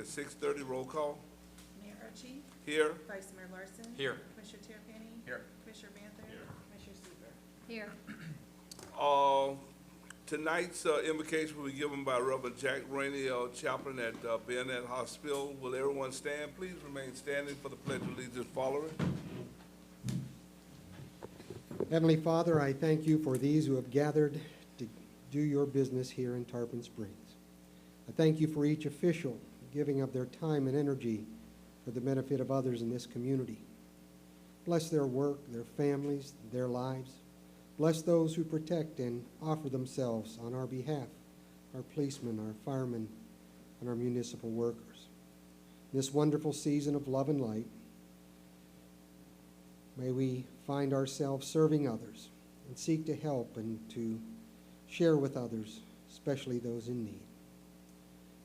at 6:30. Roll call. Mayor Archie? Here. Vice Mayor Larson? Here. Commissioner Terrapini? Here. Commissioner Banther? Here. Commissioner Sieber, Here. Tonight's invocation will be given by Reverend Jack Rainey, chaplain at Bayonet Hospital. Will everyone stand? Please remain standing for the Pledge of Allegiance following. Heavenly Father, I thank you for these who have gathered to do your business here in Tarpon Springs. I thank you for each official giving of their time and energy for the benefit of others in this community. Bless their work, their families, their lives. Bless those who protect and offer themselves on our behalf, our policemen, our firemen, and our municipal workers. In this wonderful season of love and light, may we find ourselves serving others and seek to help and to share with others, especially those in need.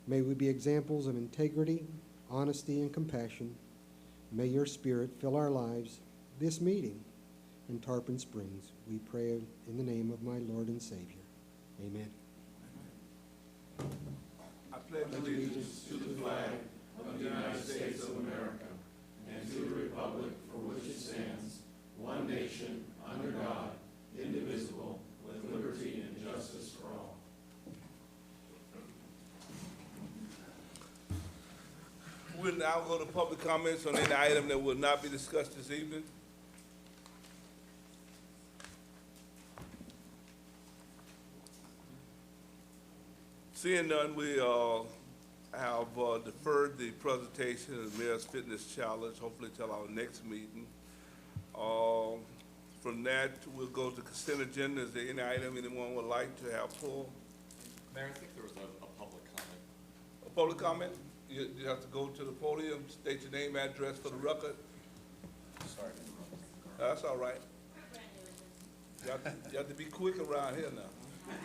May we be examples of integrity, honesty, and compassion. May your Spirit fill our lives, this meeting in Tarpon Springs. We pray in the name of my Lord and Savior. Amen. I pledge allegiance to the flag of the United States of America and to the republic for which it stands, one nation, under God, indivisible, with liberty and justice for all. We'll now go to public comments on any item that will not be discussed this evening. Seeing none, we have deferred the presentation of the Mayor's Fitness Challenge, hopefully till our next meeting. From that, we'll go to consent agenda. Is there any item anyone would like to have pulled? Mayor, I think there was a public comment. A public comment? You have to go to the podium, state your name, address for the record. Sorry. That's all right. You have to be quick around here now.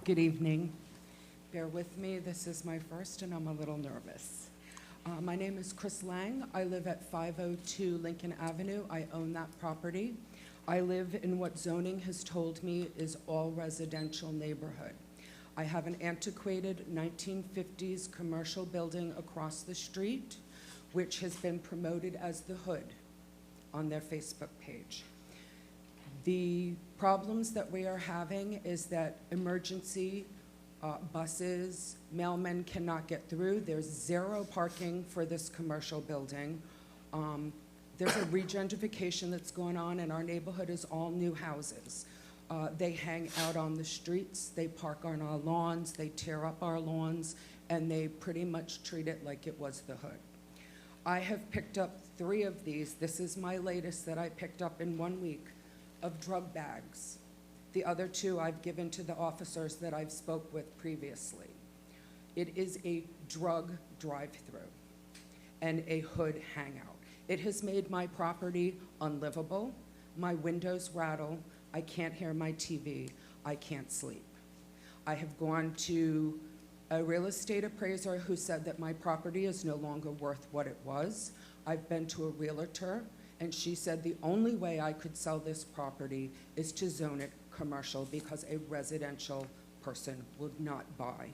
Good evening. Bear with me, this is my first and I'm a little nervous. My name is Chris Lang. I live at 502 Lincoln Avenue. I own that property. I live in what zoning has told me is all residential neighborhood. I have an antiquated 1950s commercial building across the street, which has been promoted as the Hood on their Facebook page. The problems that we are having is that emergency buses, mailmen cannot get through. There's zero parking for this commercial building. There's a regentrification that's going on, and our neighborhood is all new houses. They hang out on the streets, they park on our lawns, they tear up our lawns, and they pretty much treat it like it was the Hood. I have picked up 3 of these. This is my latest that I picked up in 1 week, of drug bags. The other 2 I've given to the officers that I've spoke with previously. It is a drug drive-through and a Hood hangout. It has made my property unlivable. My windows rattle. I can't hear my TV. I can't sleep. I have gone to a real estate appraiser who said that my property is no longer worth what it was. I've been to a realtor, and she said the only way I could sell this property is to zone it commercial because a residential person would not buy.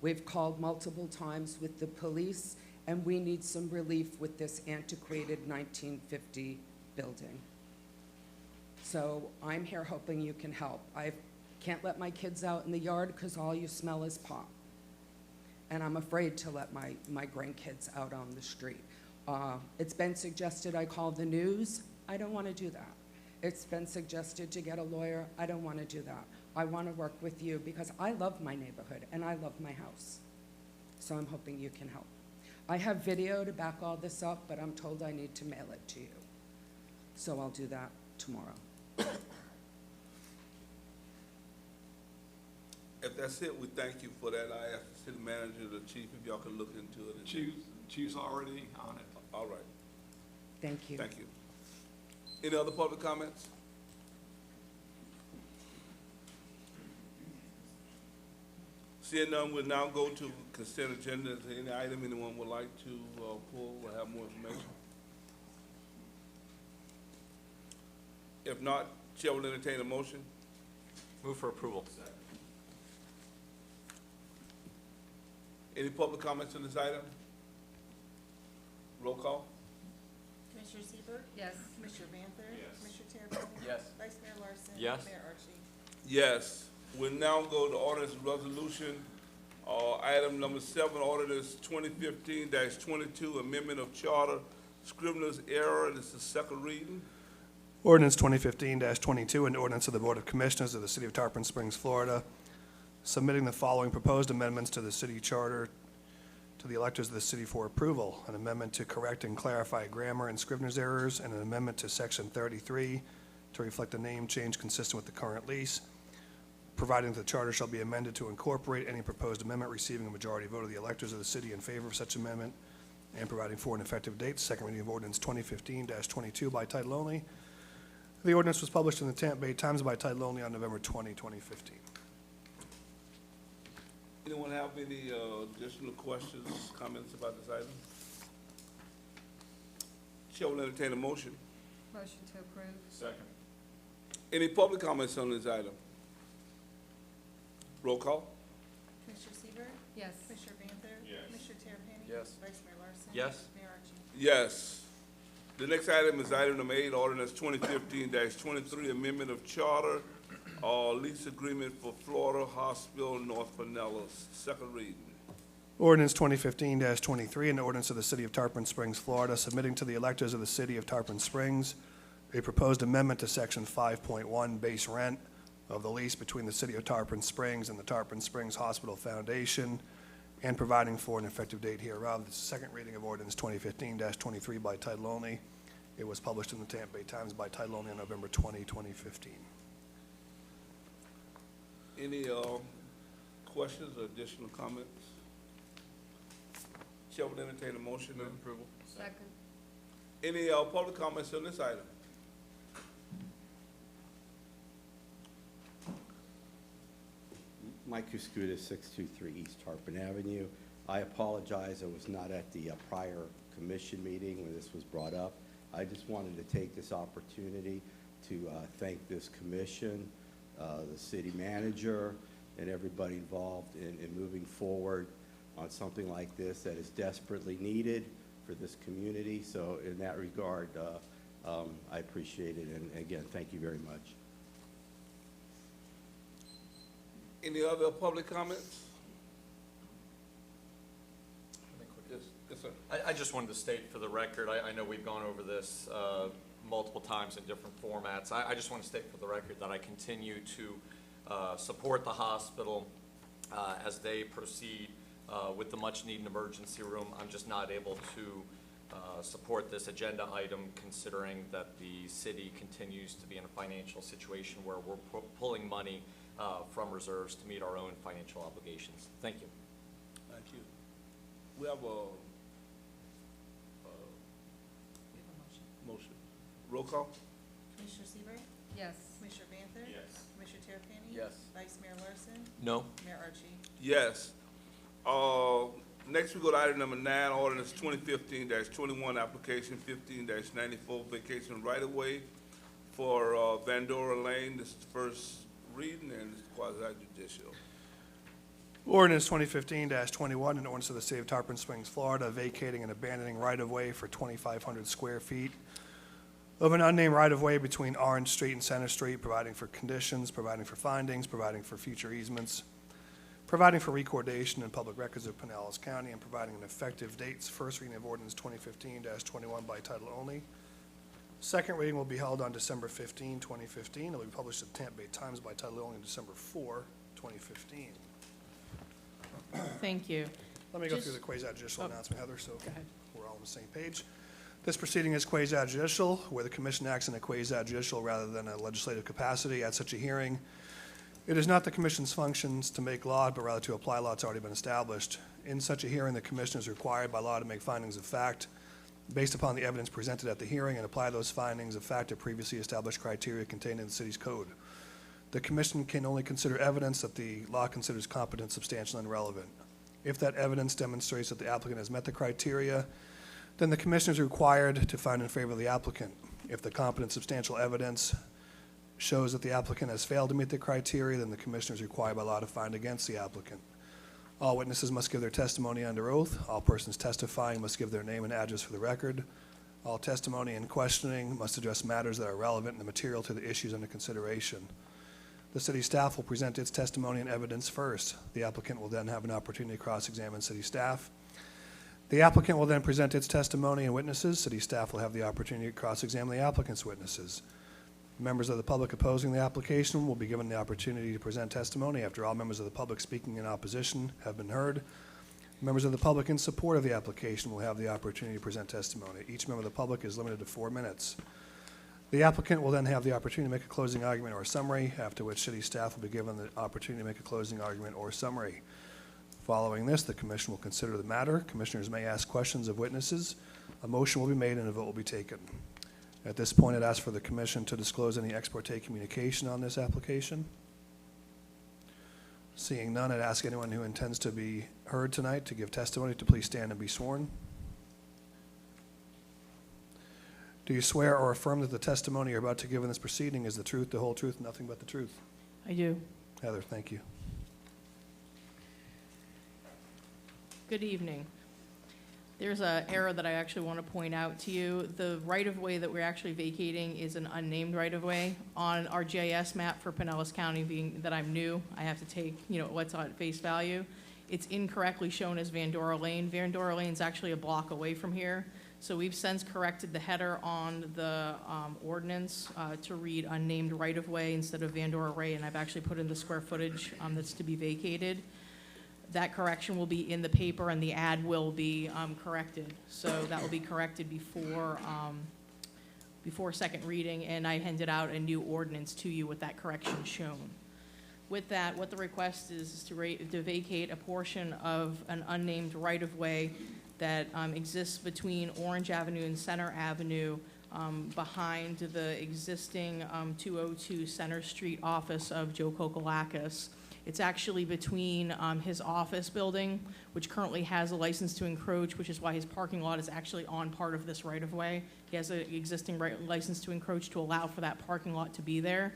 We've called multiple times with the police, and we need some relief with this antiquated 1950 building. So I'm here hoping you can help. I can't let my kids out in the yard because all you smell is pot. And I'm afraid to let my grandkids out on the street. It's been suggested I call the news. I don't want to do that. It's been suggested to get a lawyer. I don't want to do that. I want to work with you because I love my neighborhood and I love my house. So I'm hoping you can help. I have video to back all this up, but I'm told I need to mail it to you. So I'll do that tomorrow. If that's it, we thank you for that. I ask the city manager, the chief, if y'all can look into it. Chief's already on it. All right, Thank you. thank you. Any other public comments? Seeing none, we'll now go to consent agenda. Is there any item anyone would like to pull or have more information? If not, Chair will entertain a motion. Move for approval. Any public comments on this item? Roll call? Commissioner Siebert, Yes. Commissioner Banther, Yes. Commissioner Terrapini. Yes. Vice Mayor Larson. Yes. Mayor Archie. Yes. We'll now go to ordinance and resolution. Item number 7, ordinance 2015-22, amendment of charter, Scrivener's error. This is the second reading. Ordinance 2015-22, an ordinance of the Board of Commissioners of the City of Tarpon Springs, Florida, submitting the following proposed amendments to the city charter to the electors of the city for approval: an amendment to correct and clarify grammar and Scrivener's errors, and an amendment to Section 33 to reflect a name change consistent with the current lease, providing that the charter shall be amended to incorporate any proposed amendment receiving a majority vote of the electors of the city in favor of such amendment, and providing for an effective date. Second reading of ordinance 2015-22 by title only. The ordinance was published in the Tampa Bay Times by title only on November 20, 2015. Anyone have any additional questions, comments about this item? Chair will entertain a motion. Motion to approve. Second. Any public comments on this item? Roll call? Commissioner Siebert, Yes. Commissioner Banther. Yes. Commissioner Terrapini. Yes. Vice Mayor Larson. Yes. Mayor Archie. Yes. The next item is item number 8, ordinance 2015-23, amendment of charter, lease agreement for Florida Hospital, North Pinellas. Second reading. Ordinance 2015-23, an ordinance of the City of Tarpon Springs, Florida, submitting to the electors of the City of Tarpon Springs a proposed amendment to Section 5.1 base rent of the lease between the City of Tarpon Springs and the Tarpon Springs Hospital Foundation, and providing for an effective date hereof. This is the second reading of ordinance 2015-23 by title only. It was published in the Tampa Bay Times by title only on November 20, 2015. Any questions or additional comments? Chair will entertain a motion. Move approval. Second. Any public comments on this item? Mike Kuskuda, 623 East Tarpon Avenue. I apologize, I was not at the prior commission meeting when this was brought up. I just wanted to take this opportunity to thank this commission, the city manager, and everybody involved in moving forward on something like this that is desperately needed for this community. So in that regard, I appreciate it, and again, thank you very much. Any other public comments? Yes, yes, sir. I just wanted to state for the record, I know we've gone over this multiple times in different formats. I just want to state for the record that I continue to support the hospital as they proceed with the much-needed emergency room. I'm just not able to support this agenda item, considering that the city continues to be in a financial situation where we're pulling money from reserves to meet our own financial obligations. Thank you. Thank you. We have a motion. Roll call? Commissioner Siebert, Yes. Commissioner Banther. Yes. Commissioner Terrapini. Yes. Vice Mayor Larson. No. Mayor Archie. Yes. Next we go to item number 9, ordinance 2015-21, application 15-94, vacation right-of-way for Vandora Lane. This is the first reading, and it's quasi-judicial. Ordinance 2015-21, an ordinance of the City of Tarpon Springs, Florida, vacating and abandoning right-of-way for 2,500 square feet of an unnamed right-of-way between Orange Street and Center Street, providing for conditions, providing for findings, providing for future easements, providing for recordation in public records of Pinellas County, and providing an effective date. First reading of ordinance 2015-21 by title only. Second reading will be held on December 15, 2015. It will be published in the Tampa Bay Times by title only on December 4, 2015. Thank you. Let me go through the quasi-judicial announcement, Heather, so we're all on the same page. This proceeding is quasi-judicial, where the commission acts in a quasi-judicial rather than a legislative capacity. At such a hearing, it is not the commission's functions to make law, but rather to apply law that's already been established. In such a hearing, the commission is required by law to make findings of fact based upon the evidence presented at the hearing and apply those findings of fact to previously established criteria contained in the city's code. The commission can only consider evidence that the law considers competent, substantial, and relevant. If that evidence demonstrates that the applicant has met the criteria, then the commission is required to find in favor of the applicant. If the competent, substantial evidence shows that the applicant has failed to meet the criteria, then the commission is required by law to find against the applicant. All witnesses must give their testimony under oath. All persons testifying must give their name and address for the record. All testimony and questioning must address matters that are relevant and material to the issues under consideration. The city staff will present its testimony and evidence first. The applicant will then have an opportunity to cross-examine city staff. The applicant will then present its testimony and witnesses. City staff will have the opportunity to cross-examine the applicant's witnesses. Members of the public opposing the application will be given the opportunity to present testimony after all members of the public speaking in opposition have been heard. Members of the public in support of the application will have the opportunity to present testimony. Each member of the public is limited to 4 minutes. The applicant will then have the opportunity to make a closing argument or summary, after which city staff will be given the opportunity to make a closing argument or summary. Following this, the commission will consider the matter. Commissioners may ask questions of witnesses. A motion will be made and a vote will be taken. At this point, I'd ask for the commission to disclose any ex parte communication on this application. Seeing none, I'd ask anyone who intends to be heard tonight to give testimony to please stand and be sworn. Do you swear or affirm that the testimony you're about to give in this proceeding is the truth, the whole truth, and nothing but the truth? I do. Heather, thank you. Good evening. There's an error that I actually want to point out to you. The right-of-way that we're actually vacating is an unnamed right-of-way. On our GIS map for Pinellas County, being that I'm new, I have to take, what's on face value. It's incorrectly shown as Vandora Lane. Vandora Lane's actually a block away from here. So we've since corrected the header on the ordinance to read unnamed right-of-way instead of Vandora Way, and I've actually put in the square footage that's to be vacated. That correction will be in the paper and the ad will be corrected. So that will be corrected before second reading, and I handed out a new ordinance to you with that correction shown. With that, what the request is to vacate a portion of an unnamed right-of-way that exists between Orange Avenue and Center Avenue behind the existing 202 Center Street office of Joe Kokolakis. It's actually between his office building, which currently has a license to encroach, which is why his parking lot is actually on part of this right-of-way. He has an existing license to encroach to allow for that parking lot to be there.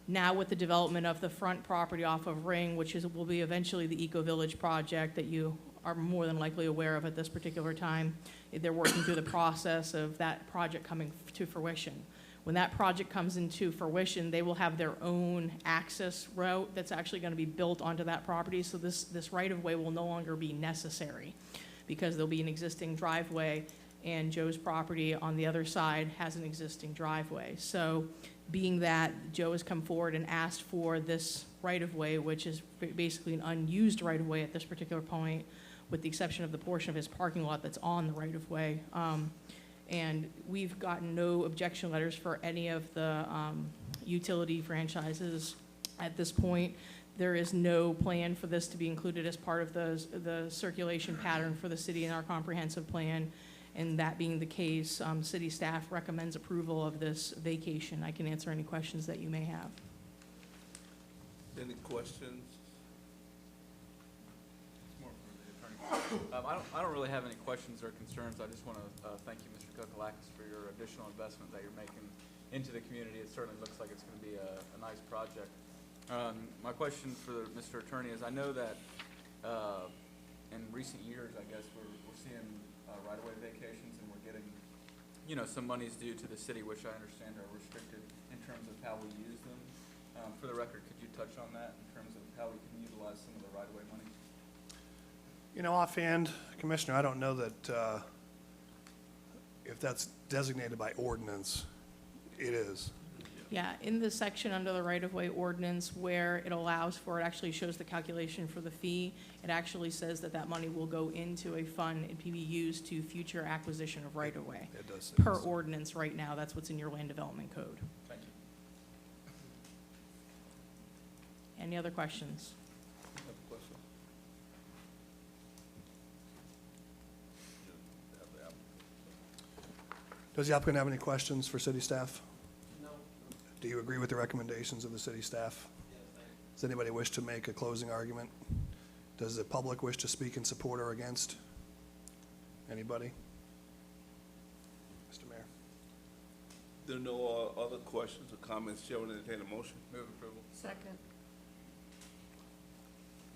Now with the development of the front property off of Ring, which will be eventually the Eco Village project that you are more than likely aware of at this particular time, they're working through the process of that project coming to fruition. When that project comes into fruition, they will have their own access route that's actually going to be built onto that property. So this right-of-way will no longer be necessary because there'll be an existing driveway, and Joe's property on the other side has an existing driveway. So being that Joe has come forward and asked for this right-of-way, which is basically an unused right-of-way at this particular point, with the exception of the portion of his parking lot that's on the right-of-way, and we've gotten no objection letters for any of the utility franchises at this point. There is no plan for this to be included as part of the circulation pattern for the city in our comprehensive plan. And that being the case, city staff recommends approval of this vacation. I can answer any questions that you may have. Any questions? I don't really have any questions or concerns. I just want to thank you, Mr. Kokolakis, for your additional investment that you're making into the community. It certainly looks like it's going to be a nice project. My question for Mr. Attorney is, I know that in recent years, I guess, we're seeing right-of-way vacations, and we're getting, some monies due to the city, which I understand are restricted in terms of how we use them. For the record, could you touch on that in terms of how we can utilize some of the right-of-way money? Offhand, Commissioner, I don't know that if that's designated by ordinance. It is. Yeah, in the section under the right-of-way ordinance where it allows for, it actually shows the calculation for the fee. It actually says that that money will go into a fund and be used to future acquisition of right-of-way. It does. Per ordinance right now, that's what's in your land development code. Thank you. Any other questions? Does the applicant have any questions for city staff? No. Do you agree with the recommendations of the city staff? Yes, thank you. Does anybody wish to make a closing argument? Does the public wish to speak in support or against? Anybody? Mr. Mayor. There are no other questions or comments. Chair will entertain a motion. Move approval. Second.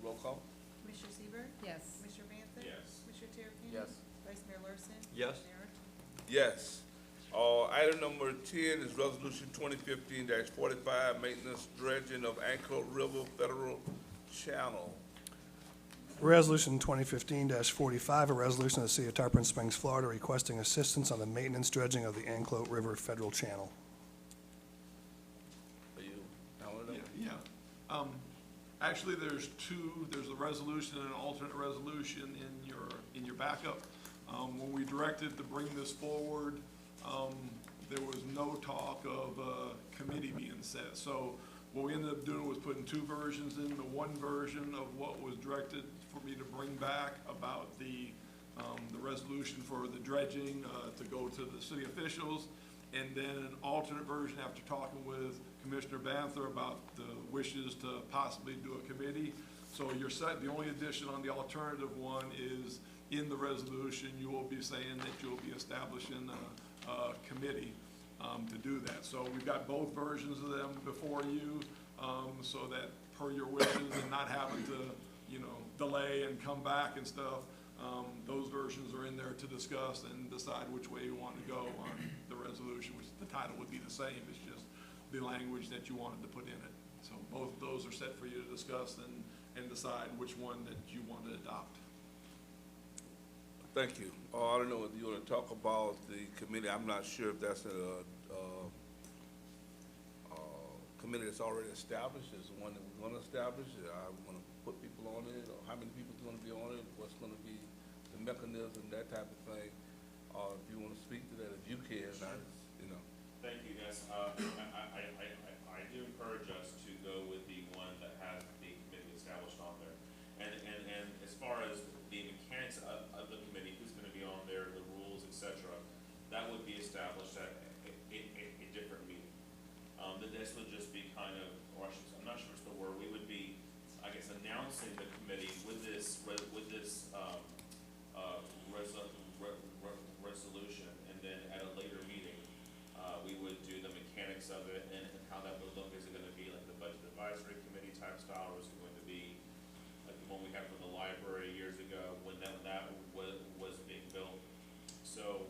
Roll call. Commissioner Sieber, Yes. Commissioner Banther? Yes. Commissioner Terrapini? Yes. Vice Mayor Larson? Yes. Mayor Archibald? Yes. Item number 10 is Resolution 2015-45, maintenance dredging of Ankle River Federal Channel. Resolution 2015-45, a resolution of the City of Tarpon Springs, Florida, requesting assistance on the maintenance dredging of the Anklo River Federal Channel. Are you handling it? Yeah. Actually, there's a resolution and an alternate resolution in your backup. When we directed to bring this forward, there was no talk of a committee being set. So what we ended up doing was putting two versions in, the one version of what was directed for me to bring back about the resolution for the dredging, to go to the city officials, and then an alternate version after talking with Commissioner Banther about the wishes to possibly do a committee. So you're set, the only addition on the alternative one is in the resolution, you will be saying that you'll be establishing a committee to do that. So we've got both versions of them before you, so that per your wishes and not having to, delay and come back and stuff, those versions are in there to discuss and decide which way you want to go on the resolution, which the title would be the same, it's just the language that you wanted to put in it. So both of those are set for you to discuss and decide which one that you want to adopt. Thank you. I don't know if you want to talk about the committee. I'm not sure if that's a committee that's already established, is the one that we're going to establish. I want to put people on it, or how many people are going to be on it, what's going to be the mechanism, that type of thing. If you want to speak to that, if you can, Thank you, yes. I do encourage us to go with the one that has the committee established on there. And as far as the mechanics of the committee, who's gonna be on there, the rules, et cetera, that would be established at a different meeting. This would just be kind of, I'm not sure it's the word, we would be, I guess, announcing the committee with this resolution, and then at a later meeting, we would do the mechanics of it and how that would look. Is it gonna be like the budget advisory committee type style, or is it going to be like the one we had from the library years ago when that was being built? So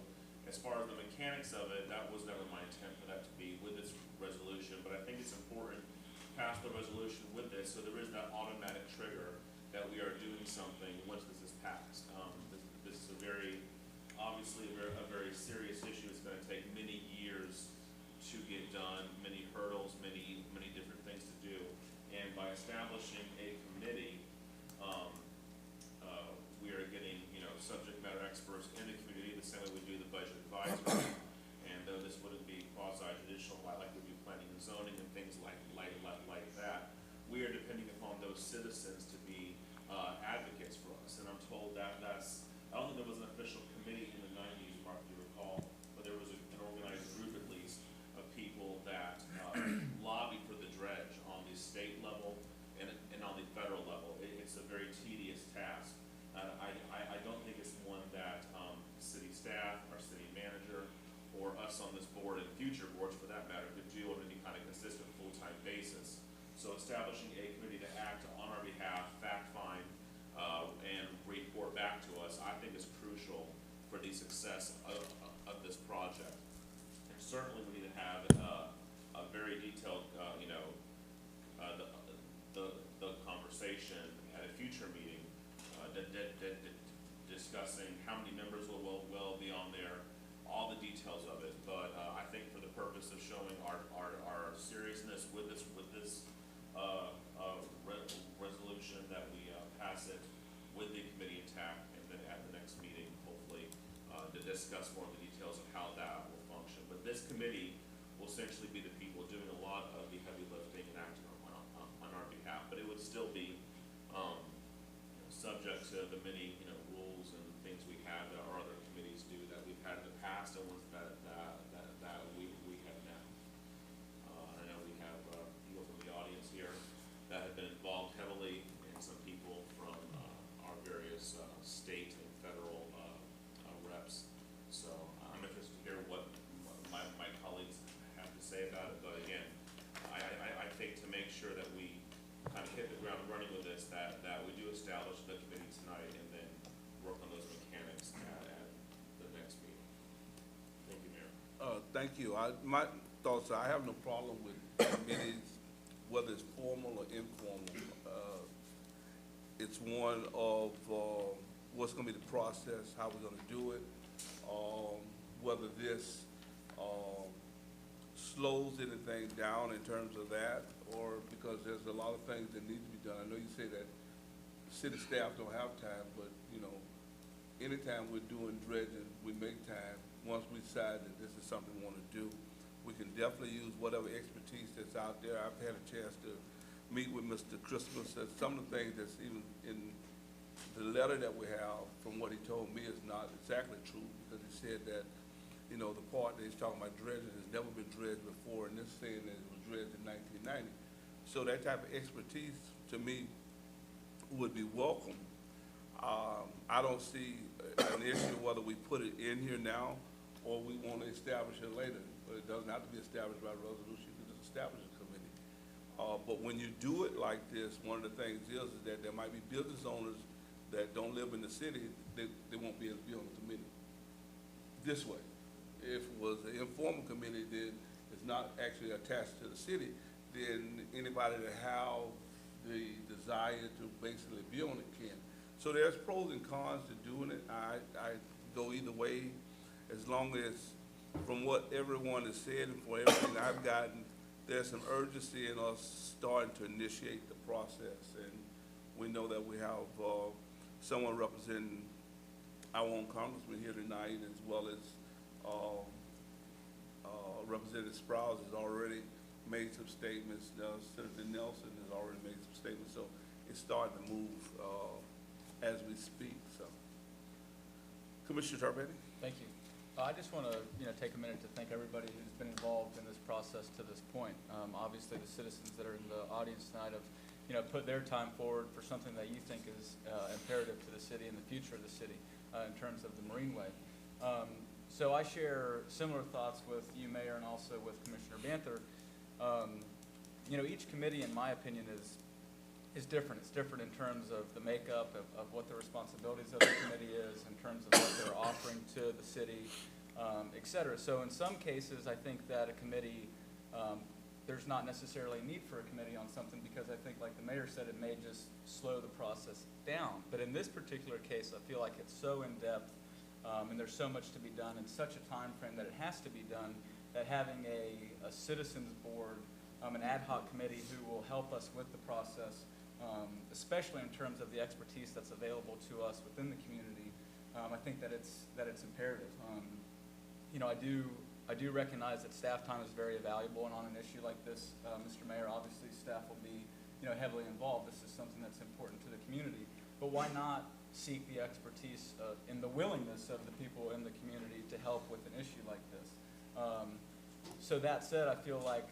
as far as the mechanics of it, that was never my intent for that to be with this resolution, but I think it's important to pass the resolution with this, so there is that automatic trigger that we are doing something once this is passed. This is obviously a very serious issue. It's gonna take many years to get done, many hurdles, many different things to do. And by establishing a committee, we are getting, subject matter experts in the community, the same way we do the budget advisory. And though this wouldn't be quasi-judicial, like we do planning and zoning and things like that, we are depending upon those citizens to be advocates for us. And I'm told I don't think there was an official committee in the 90s, Mark, if you recall, but there was an organized group at least of people that lobby for the dredge on the state level and on the federal level. It's a very tedious task. I don't think it's one that city staff, our city manager, or us on this board and future boards for that matter could do on any kind of consistent full-time basis. So establishing a committee to act on our behalf, fact find, and report back to us, I think is crucial for the success of this project. And certainly we need to have a very detailed, the conversation at a future meeting, discussing how many members will be on there, all the details of it. But I think for the purpose of showing our seriousness with this resolution, that we pass it with the committee intact, and then at the next meeting, hopefully, to discuss more of the details of how that will function. But this committee will essentially be the people doing a lot of the heavy lifting and acting on our behalf. But it would still be subject to the many rules and things we have that our other committees do, that we've had in the past, and ones that we have now. I know we have people from the audience here that have been involved heavily, and some people from our various state and federal reps. So I'm interested to hear what my colleagues have to say about it. But again, I think to make sure that we kind of hit the ground running with this, that we do establish the committee tonight and then work on those mechanics at the next meeting. Thank you, Mayor. Thank you. My thoughts are, I have no problem with committees, whether it's formal or informal. It's one of what's going to be the process, how we're going to do it, whether this slows anything down in terms of that, or because there's a lot of things that need to be done. I know you say that city staff don't have time, but, you know, anytime we're doing dredging, we make time. Once we decide that this is something we want to do, we can definitely use whatever expertise that's out there. I've had a chance to meet with Mr. Christmas. Some of the things that's even in the letter that we have, from what he told me, is not exactly true, because he said that, you know, the part that he's talking about dredging has never been dredged before, and this saying that it was dredged in 1990. So that type of expertise, to me, would be welcome. I don't see an issue whether we put it in here now or we want to establish it later, but it doesn't have to be established by resolution. You can just establish a committee. But when you do it like this, one of the things is that there might be business owners that don't live in the city, they won't be able to be on the committee this way. If it was an informal committee, then it's not actually attached to the city, then anybody that have the desire to basically be on it can. So there's pros and cons to doing it. I go either way, as long as, from what everyone has said and for everything I've gotten, there's some urgency in us starting to initiate the process. And we know that we have someone representing our own congressman here tonight, as well as Representative Sprouse has already made some statements. Senator Nelson has already made some statements. So it's starting to move as we speak. So, Commissioner Tarpon. Thank you. I just want to, take a minute to thank everybody who's been involved in this process to this point. Obviously, the citizens that are in the audience tonight have, put their time forward for something that you think is imperative to the city and the future of the city in terms of the Marineway. So I share similar thoughts with you, Mayor, and also with Commissioner Banther. Each committee, in my opinion, is different. It's different in terms of the makeup of what the responsibilities of the committee is, in terms of what they're offering to the city, et cetera. So in some cases, I think that a committee, there's not necessarily a need for a committee on something, because I think, like the mayor said, it may just slow the process down. But in this particular case, I feel like it's so in-depth, and there's so much to be done in such a time frame that it has to be done, that having a citizens board, an ad hoc committee who will help us with the process, especially in terms of the expertise that's available to us within the community, I think that it's imperative. I do recognize that staff time is very valuable, and on an issue like this, Mr. Mayor, obviously staff will be heavily involved. This is something that's important to the community. But why not seek the expertise and the willingness of the people in the community to help with an issue like this? So that said, I feel like,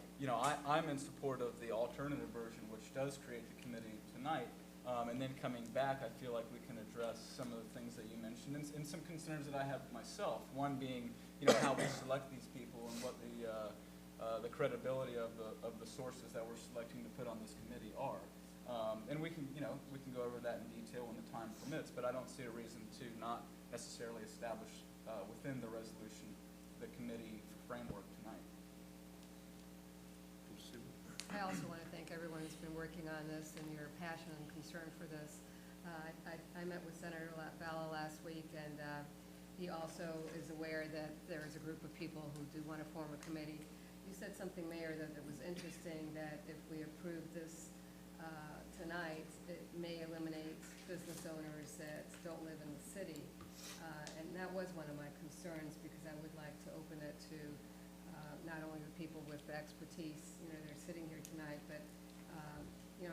I'm in support of the alternative version, which does create the committee tonight. And then coming back, I feel like we can address some of the things that you mentioned and some concerns that I have myself. One being, how we select these people and what the credibility of the sources that we're selecting to put on this committee are. And we can go over that in detail when the time permits, but I don't see a reason to not necessarily establish within the resolution the committee framework tonight. I also want to thank everyone who's been working on this and your passion and concern for this. I met with Senator Valla last week, and he also is aware that there is a group of people who do want to form a committee. You said something, Mayor, that was interesting, that if we approve this tonight, it may eliminate business owners that don't live in the city. And that was one of my concerns, because I would like to open it to not only the people with the expertise, they're sitting here tonight, but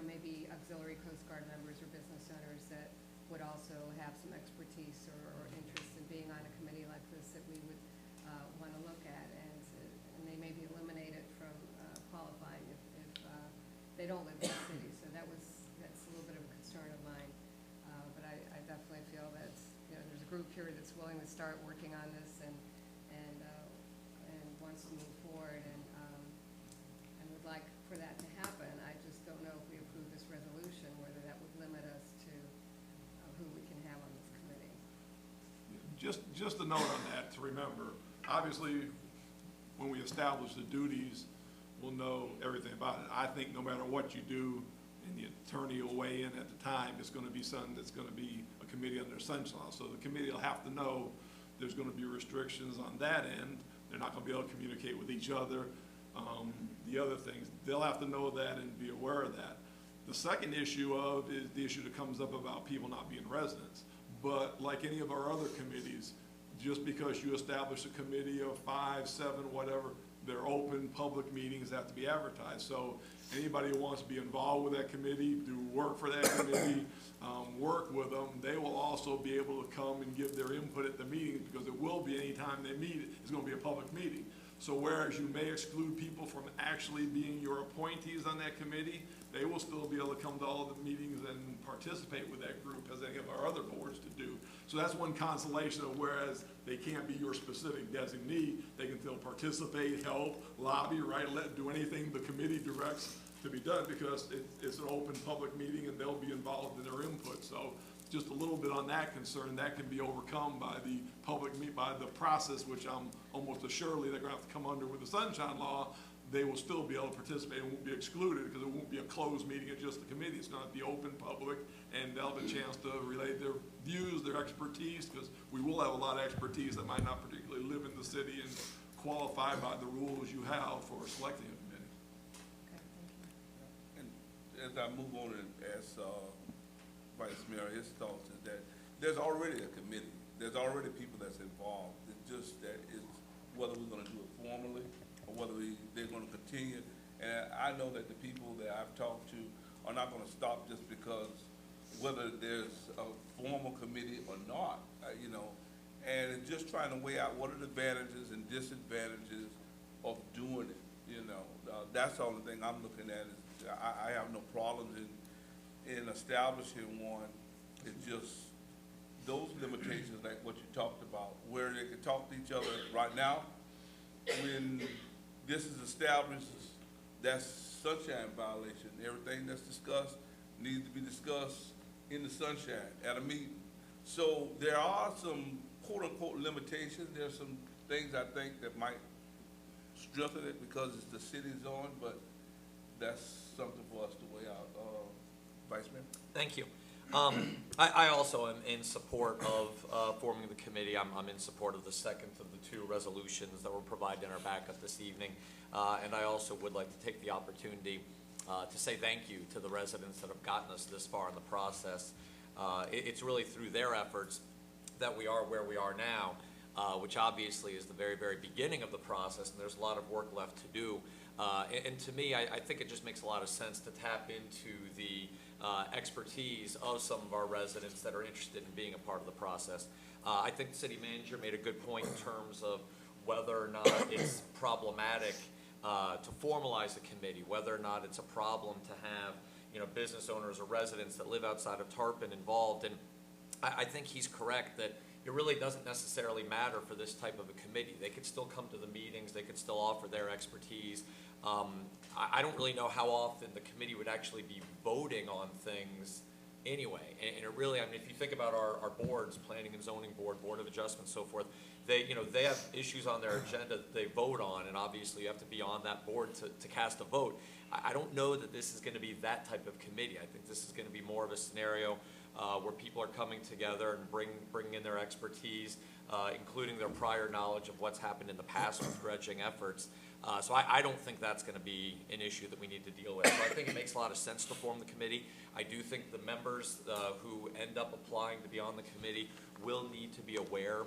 maybe auxiliary Coast Guard members or business owners that would also have some expertise or interest in being on a committee like this that we would want to look at, and they may be eliminated from qualifying if they don't live in the city. So that's a little bit of a concern of mine. But I definitely feel that there's a group here that's willing to start working on this and wants to move forward and would like for that to happen. I just don't know if we approve this resolution just a note on that to remember. Obviously, when we establish the duties, we'll know everything about it. I think no matter what you do, and the attorney will weigh in at the time, it's gonna be something that's gonna be a committee under sunshine law. So the committee will have to know there's gonna be restrictions on that end. They're not gonna be able to communicate with each other. The other things, they'll have to know that and be aware of that. The second issue is the issue that comes up about people not being residents. But like any of our other committees, just because you establish a committee of 5, 7, whatever, they're open, public meetings have to be advertised. So anybody who wants to be involved with that committee, do work for that committee, work with them, they will also be able to come and give their input at the meetings, because it will be, anytime they meet, it's gonna be a public meeting. So whereas you may exclude people from actually being your appointees on that committee, they will still be able to come to all the meetings and participate with that group as any of our other boards to do. So that's one consolation of, whereas they can't be your specific designee, they can still participate, help, lobby, right, do anything the committee directs to be done, because it's an open public meeting and they'll be involved in their input. So just a little bit on that concern, that can be overcome by the by the process, which I'm almost assuredly they're gonna have to come under with the sunshine law. They will still be able to participate and won't be excluded, because it won't be a closed meeting of just the committee. It's gonna be open, public, and they'll have a chance to relate their views, their expertise, because we will have a lot of expertise that might not particularly live in the city and qualify by the rules you have for selecting a committee. Okay, thank you. And as I move on and ask Vice Mayor his thoughts, is that there's already a committee. There's already people that's involved. It's just that it's whether we're gonna do it formally or whether they're gonna continue. And I know that the people that I've talked to are not gonna stop just because whether there's a formal committee or not, you know. And it's just trying to weigh out what are the advantages and disadvantages of doing it, you know. That's the only thing I'm looking at is I have no problems in establishing one. It's just those limitations, like what you talked about, where they can talk to each other right now. When this is established, that's sunshine violation. Everything that's discussed needs to be discussed in the sunshine at a meeting. So there are some quote-unquote limitations. There's some things I think that might strengthen it because it's the city zone, but that's something for us to weigh out. Vice Mayor? Thank you. I also am in support of forming the committee. I'm in support of the second of the two resolutions that were provided in our backup this evening. And I also would like to take the opportunity to say thank you to the residents that have gotten us this far in the process. It's really through their efforts that we are where we are now, which obviously is the very, very beginning of the process, and there's a lot of work left to do. And to me, I think it just makes a lot of sense to tap into the expertise of some of our residents that are interested in being a part of the process. I think the city manager made a good point in terms of whether or not it's problematic to formalize a committee, whether or not it's a problem to have, you know, business owners or residents that live outside of Tarpon involved. And I think he's correct that it really doesn't necessarily matter for this type of a committee. They could still come to the meetings, they could still offer their expertise. I don't really know how often the committee would actually be voting on things anyway. And it really, I mean, if you think about our boards, Planning and Zoning Board, Board of Adjustment, so forth, they have issues on their agenda that they vote on, and obviously you have to be on that board to cast a vote. I don't know that this is going to be that type of committee. I think this is going to be more of a scenario where people are coming together and bringing in their expertise, including their prior knowledge of what's happened in the past with dredging efforts. So I don't think that's going to be an issue that we need to deal with. So I think it makes a lot of sense to form the committee. I do think the members who end up applying to be on the committee will need to be aware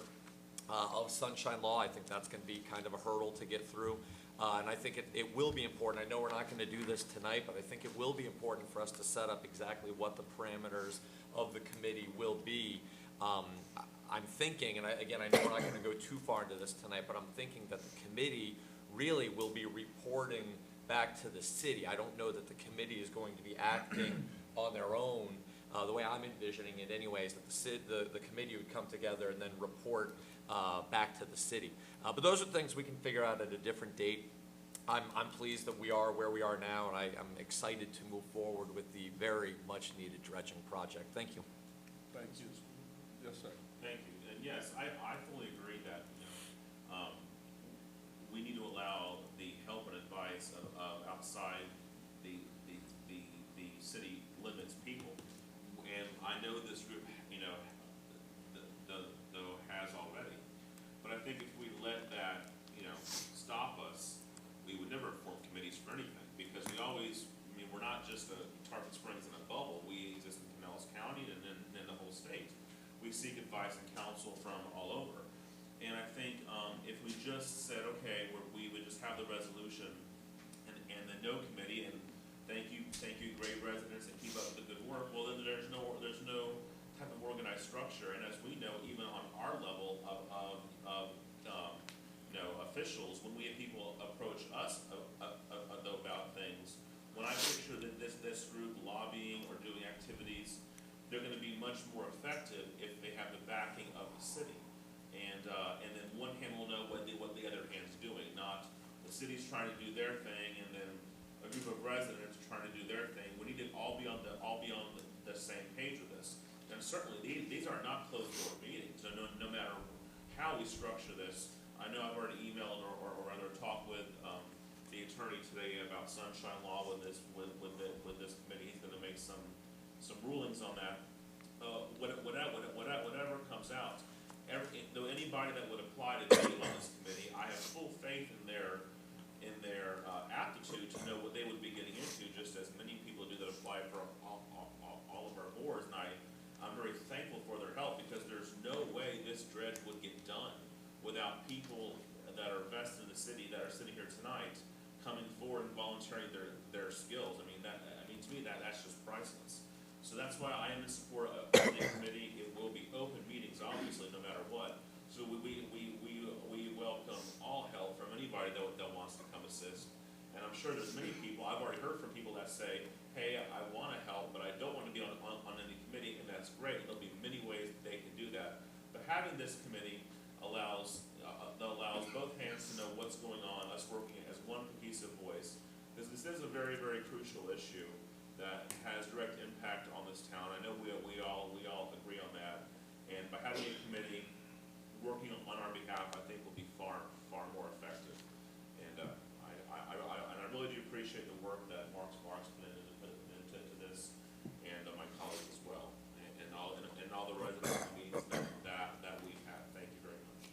of sunshine law. I think that's going to be kind of a hurdle to get through. And I think it will be important. I know we're not going to do this tonight, but I think it will be important for us to set up exactly what the parameters of the committee will be. I'm thinking, and again, I know we're not going to go too far into this tonight, but I'm thinking that the committee really will be reporting back to the city. I don't know that the committee is going to be acting on their own. The way I'm envisioning it anyways, that the committee would come together and then report back to the city. But those are things we can figure out at a different date. I'm pleased that we are where we are now, and I'm excited to move forward with the very much needed dredging project. Thank you. Thank you. Yes, sir. Thank you. And Yes, I fully agree that, we need to allow the help and advice of outside the city limits people. And I know this group, though has already. But I think if we let that, stop us, we would never form committees for anything. Because we always, we're not just Tarpon Springs in a bubble. We exist in Pinellas County and then the whole state. We seek advice and counsel from all over. And I think if we just said, okay, we would just have the resolution and the no committee, and thank you, great residents, and keep up the good work, well, then there's no type of organized structure. And as we know, even on our level of officials, when we have people approach us about things, when I picture that this group lobbying or doing activities, they're going to be much more effective if they have the backing of the city. And then one hand will know what the other hand's doing, not the city's trying to do their thing and then a group of residents trying to do their thing. We need to all be on the same page with this. And certainly these are not closed door meetings. So no matter how we structure this, I know I've already emailed or rather talked with the attorney today about sunshine law with this committee. He's going to make some rulings on that. Whatever comes out, anybody that would apply to be on this committee, I have full faith in their aptitude to know what they would be getting into, just as many people do that apply for all of our boards. And I'm very thankful for their help, because there's no way this dredge would get done without people that are vested in the city that are sitting here tonight coming forward and volunteering their skills. To me that's just priceless. So that's why I am in support of the committee. It will be open meetings, obviously, no matter what. So we welcome all help from anybody that wants to come assist. And I'm sure there's many people, I've already heard from people that say, hey, I want to help, but I don't want to be on any committee, and that's great. There'll be many ways that they can do that. But having this committee allows both hands to know what's going on, us working as one cohesive voice. Because this is a very, very crucial issue that has direct impact on this town. I know we all agree on that. And by having a committee working on our behalf, I think will be far more effective. And I really do appreciate the work that Mark's put into this, and my colleagues as well, and all the residents meetings that we've had. Thank you very much.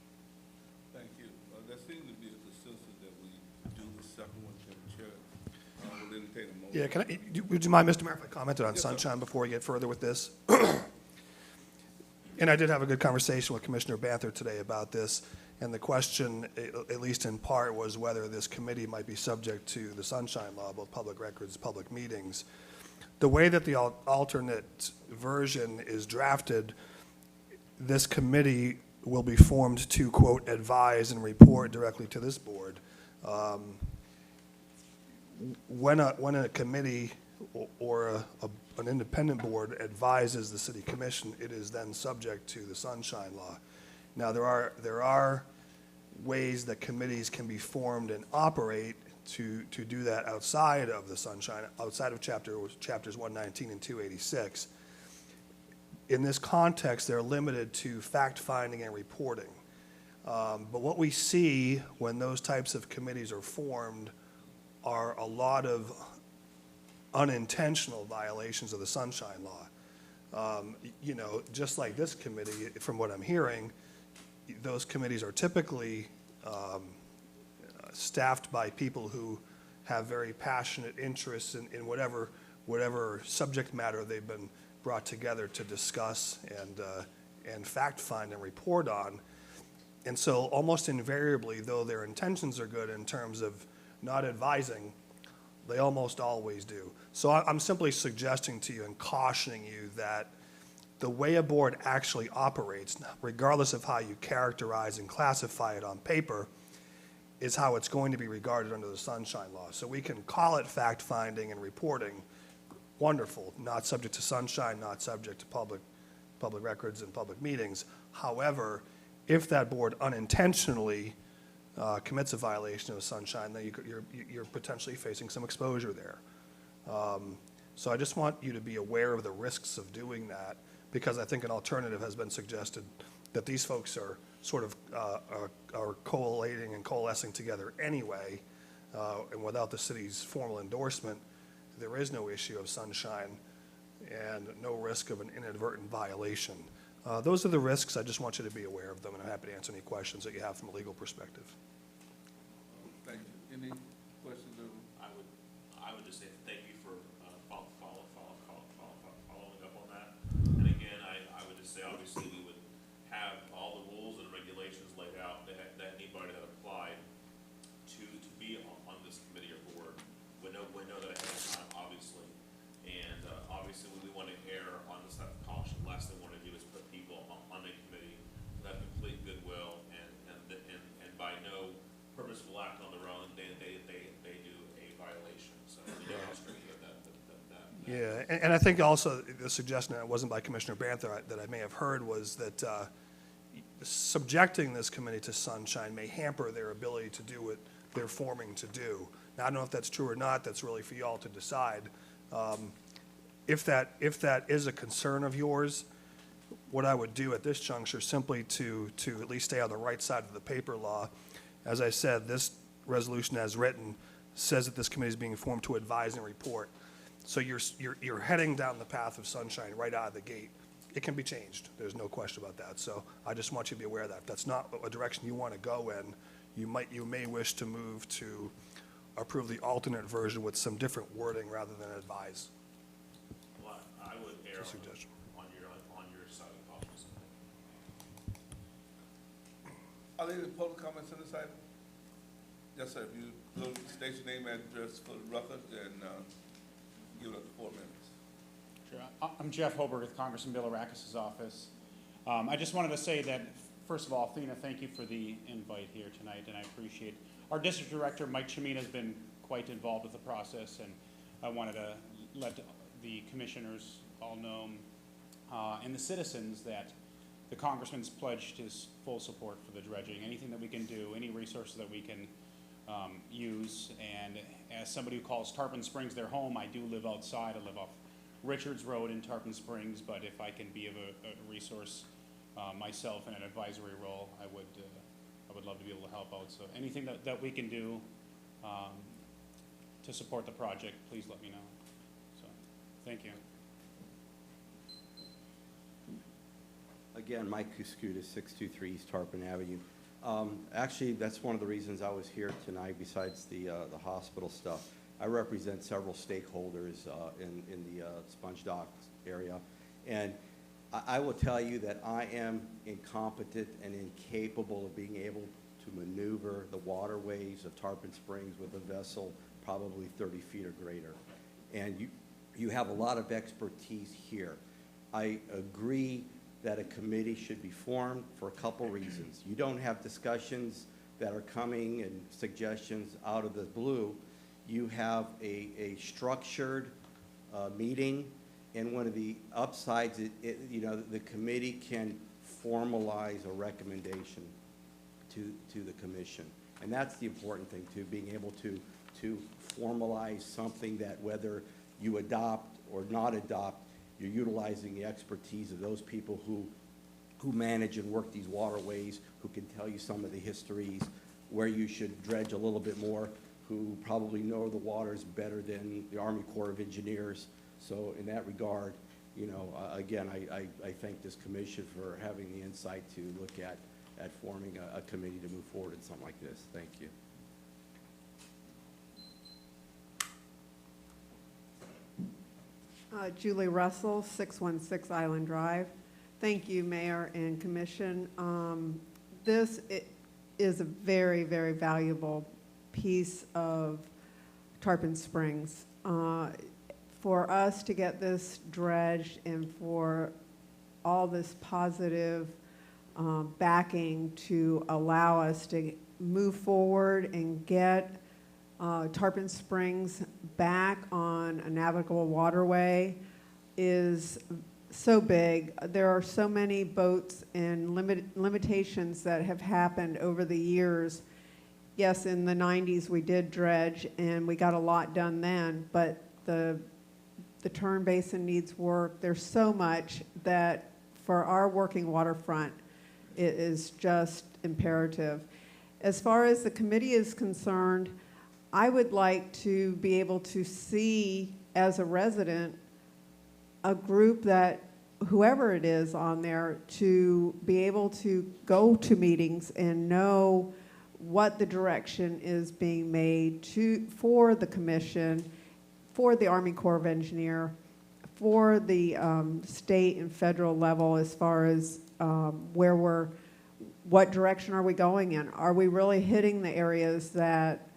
Thank you. There seems to be a consensus that we do the second one, Chair. We'll entertain a motion. Yeah, would you mind, Mr. Mayor, if I commented on Yes, sir. sunshine before we get further with this? And I did have a good conversation with Commissioner Banther today about this, and the question, at least in part, was whether this committee might be subject to the sunshine law, both public records, public meetings. The way that the alternate version is drafted, this committee will be formed to, quote, advise and report directly to this board. When a committee or an independent board advises the city commission, it is then subject to the sunshine law. Now, there are ways that committees can be formed and operate to do that outside of the sunshine, outside of chapters 119 and 286. In this context, they're limited to fact-finding and reporting. But what we see when those types of committees are formed are a lot of unintentional violations of the sunshine law. Just like this committee, from what I'm hearing, those committees are typically staffed by people who have very passionate interests in whatever subject matter they've been brought together to discuss and fact find and report on. And so almost invariably, though their intentions are good in terms of not advising, they almost always do. So I'm simply suggesting to you and cautioning you that the way a board actually operates, regardless of how you characterize and classify it on paper, is how it's going to be regarded under the sunshine law. So we can call it fact-finding and reporting, wonderful, not subject to sunshine, not subject to public records and public meetings. However, if that board unintentionally commits a violation of sunshine, then you're potentially facing some exposure there. So I just want you to be aware of the risks of doing that, because I think an alternative has been suggested that these folks are sort of are collating and coalescing together anyway, and without the city's formal endorsement, there is no issue of sunshine and no risk of an inadvertent violation. Those are the risks. I just want you to be aware of them, and I'm happy to answer any questions that you have from a legal perspective. Thank you. Any questions? I would just say thank you for following up on that. And again, I would just say, obviously, we would have all the rules and regulations laid out that anybody that applied to be on this committee or board would know that ahead of time, obviously. And obviously, we want to err on the side of caution. Last thing we want to do is put people on a committee that have complete goodwill and by no purposeful act on their own, they do a violation. So we don't restrict that. Yeah, and I think also the suggestion that wasn't by Commissioner Banther that I may have heard was that subjecting this committee to sunshine may hamper their ability to do what they're forming to do. Now, I don't know if that's true or not. That's really for y'all to decide. If that is a concern of yours, what I would do at this juncture, simply to at least stay on the right side of the paper law, as I said, this resolution as written says that this committee is being formed to advise and report. So you're heading down the path of sunshine right out of the gate. It can be changed. There's no question about that. So I just want you to be aware of that. If that's not a direction you want to go in, you may wish to move to approve the alternate version with some different wording rather than advise. Well, I would err It's a suggestion. on your side of caution. Are there any public comments on this item? Yes, sir. If you go state your name and address for the record, and give it up to 4 minutes. Sure. I'm Jeff Hoberg with Congressman Bill Arakis' office. I just wanted to say that, first of all, Thina, thank you for the invite here tonight, and I appreciate our district director, Mike Chimina, has been quite involved with the process, and I wanted to let the commissioners all know and the citizens that the congressman's pledged his full support for the dredging. Anything that we can do, any resources that we can use, and as somebody who calls Tarpon Springs their home, I do live outside. I live off Richards Road in Tarpon Springs, but if I can be of a resource myself in an advisory role, I would love to be able to help out. So anything that we can do to support the project, please let me know. So thank you. Again, Mike Kuskudis, 623 East Tarpon Avenue. Actually, that's one of the reasons I was here tonight, besides the hospital stuff. I represent several stakeholders in the Sponge Docks area, and I will tell you that I am incompetent and incapable of being able to maneuver the waterways of Tarpon Springs with a vessel probably 30 feet or greater. And you have a lot of expertise here. I agree that a committee should be formed for a couple reasons. You don't have discussions that are coming and suggestions out of the blue. You have a structured meeting, and one of the upsides, the committee can formalize a recommendation to the commission. And that's the important thing, too, being able to formalize something that whether you adopt or not adopt, you're utilizing the expertise of those people who manage and work these waterways, who can tell you some of the histories, where you should dredge a little bit more, who probably know the waters better than the Army Corps of Engineers. So in that regard, again, I thank this commission for having the insight to look at forming a committee to move forward in something like this. Thank you. Julie Russell, 616 Island Drive. Thank you, Mayor and Commission. This is a very, very valuable piece of Tarpon Springs. For us to get this dredged and for all this positive backing to allow us to move forward and get Tarpon Springs back on a navigable waterway is so big. There are so many boats and limitations that have happened over the years. Yes, in the 90s we did dredge and we got a lot done then, but the turn basin needs work. There's so much that for our working waterfront, It is just imperative. As far as the committee is concerned, I would like to be able to see, as a resident, a group that, whoever it is on there, to be able to go to meetings and know what the direction is being made for the commission, for the Army Corps of Engineer, for the state and federal level, as far as what direction are we going in? Are we really hitting the areas that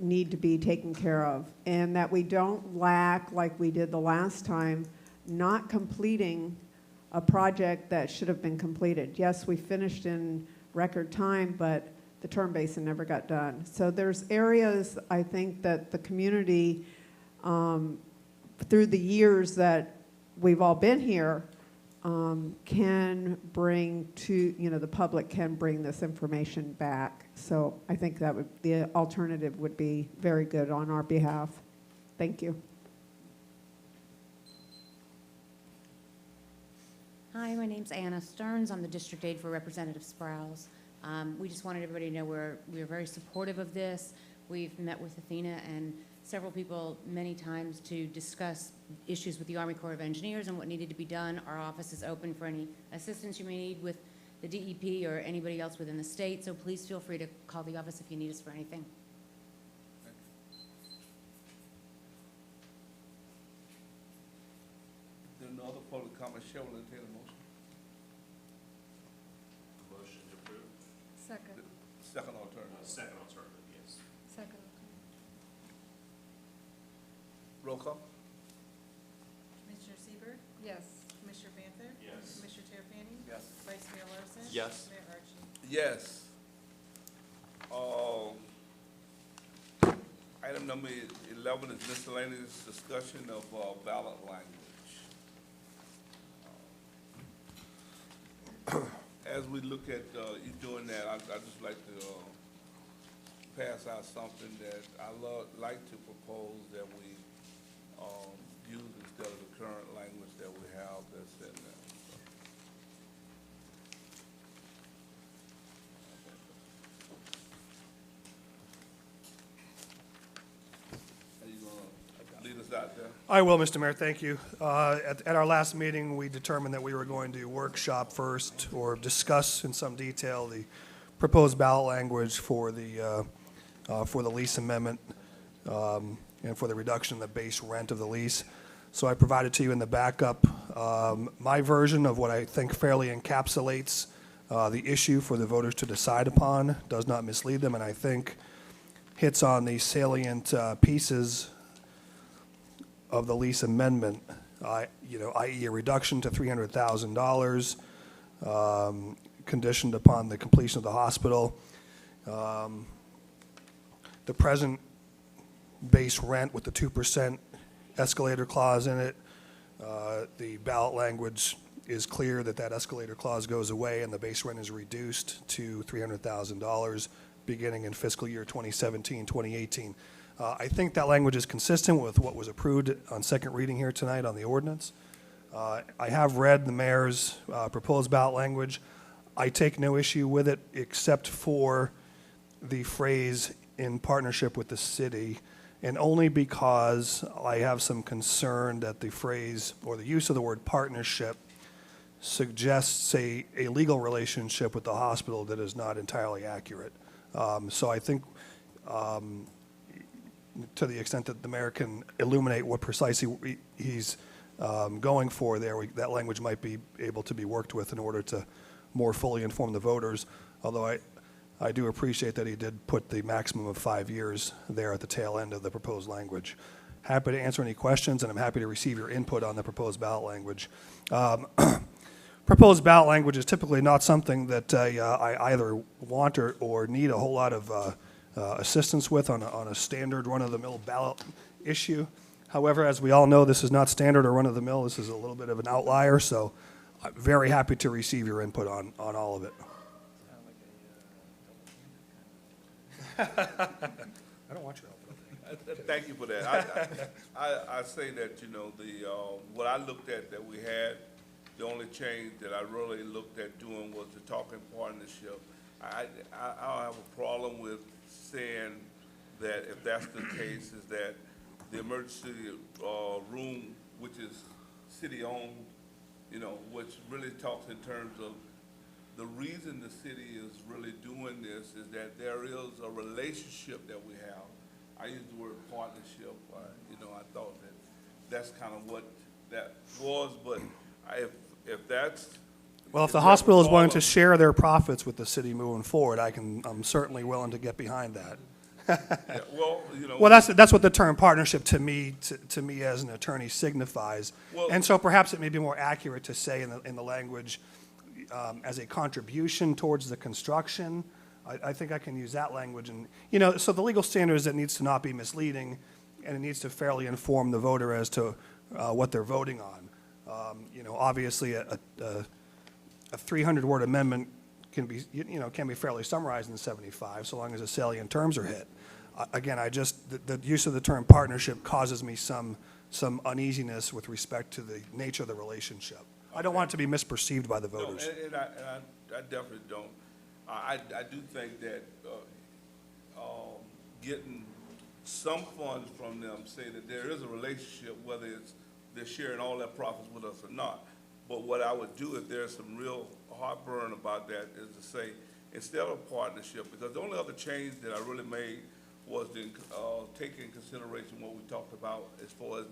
need to be taken care of? And that we don't lack, like we did the last time, not completing a project that should have been completed. Yes, we finished in record time, but the term basin never got done. So there's areas, I think, that the community, through the years that we've all been here, can bring to, the public can bring this information back. So I think that the alternative would be very good on our behalf. Thank you. Hi, my name's Anna Stearns. I'm the district aide for Representative Sprouse. We just wanted everybody to know we're very supportive of this. We've met with Athena and several people many times to discuss issues with the Army Corps of Engineers and what needed to be done. Our office is open for any assistance you may need with the DEP or anybody else within the state, so please feel free to call the office if you need us for anything. There are no other public comments. Chair will entertain a motion. Motion to approve. Second. Second alternative. Second alternative, yes. Second. Roll call. Commissioner Sieber, Yes. Commissioner Banther? Yes. Commissioner Terrapini? Yes. Vice Mayor Larson? Yes. Mayor Archie? Yes. Item number 11 is miscellaneous discussion of ballot language. As we look at you doing that, I'd just like to pass out something that I like to propose that we use instead of the current language that we have that's in there. Are you gonna lead us out there? I will, Mr. Mayor, thank you. At our last meeting, we determined that we were going to workshop first or discuss in some detail the proposed ballot language for the lease amendment and for the reduction in the base rent of the lease. So I provided to you in the backup my version of what I think fairly encapsulates the issue for the voters to decide upon, does not mislead them, and I think hits on the salient pieces of the lease amendment, i.e. a reduction to $300,000, conditioned upon the completion of the hospital. The present base rent with the 2% escalator clause in it. The ballot language is clear that that escalator clause goes away and the base rent is reduced to $300,000 beginning in fiscal year 2017, 2018. I think that language is consistent with what was approved on second reading here tonight on the ordinance. I have read the mayor's proposed ballot language. I take no issue with it except for the phrase "in partnership with the city," and only because I have some concern that the phrase or the use of the word partnership suggests a legal relationship with the hospital that is not entirely accurate. So I think to the extent that the mayor can illuminate what precisely he's going for there, that language might be able to be worked with in order to more fully inform the voters, although I do appreciate that he did put the maximum of 5 years there at the tail end of the proposed language. Happy to answer any questions, and I'm happy to receive your input on the proposed ballot language. Proposed ballot language is typically not something that I either want or need a whole lot of assistance with on a standard run-of-the-mill ballot issue. However, as we all know, this is not standard or run-of-the-mill. This is a little bit of an outlier, so I'm very happy to receive your input on all of it. I don't want your help. Thank you for that. I say that, what I looked at that we had, The only change that I really looked at doing was the talking partnership. I don't have a problem with saying that if that's the case, is that the emergency room, which is city-owned, you know, which really talks in terms of the reason the city is really doing this is that there is a relationship that we have. I use the word partnership. You know, I thought that that's kind of what that was, but if that's. Well, if the hospital is willing to share their profits with the city moving forward, I'm certainly willing to get behind that. Yeah, well, you know. Well, that's what the term partnership to me as an attorney signifies. Well, and so perhaps it may be more accurate to say in the language as a contribution towards the construction. I think I can use that language. And, you know, so the legal standard is it needs to not be misleading, and it needs to fairly inform the voter as to what they're voting on. You know, obviously a 300-word amendment can be fairly summarized in 75, so long as the salient terms are hit. Again, the use of the term partnership causes me some uneasiness with respect to the nature of the relationship. Okay. I don't want it to be misperceived by the voters. No, and I definitely don't. I do think that getting some funds from them, say that there is a relationship, whether it's they're sharing all their profits with us or not. But what I would do if there's some real heartburn about that is to say, instead of partnership, because the only other change that I really made was to take in consideration what we talked about as far as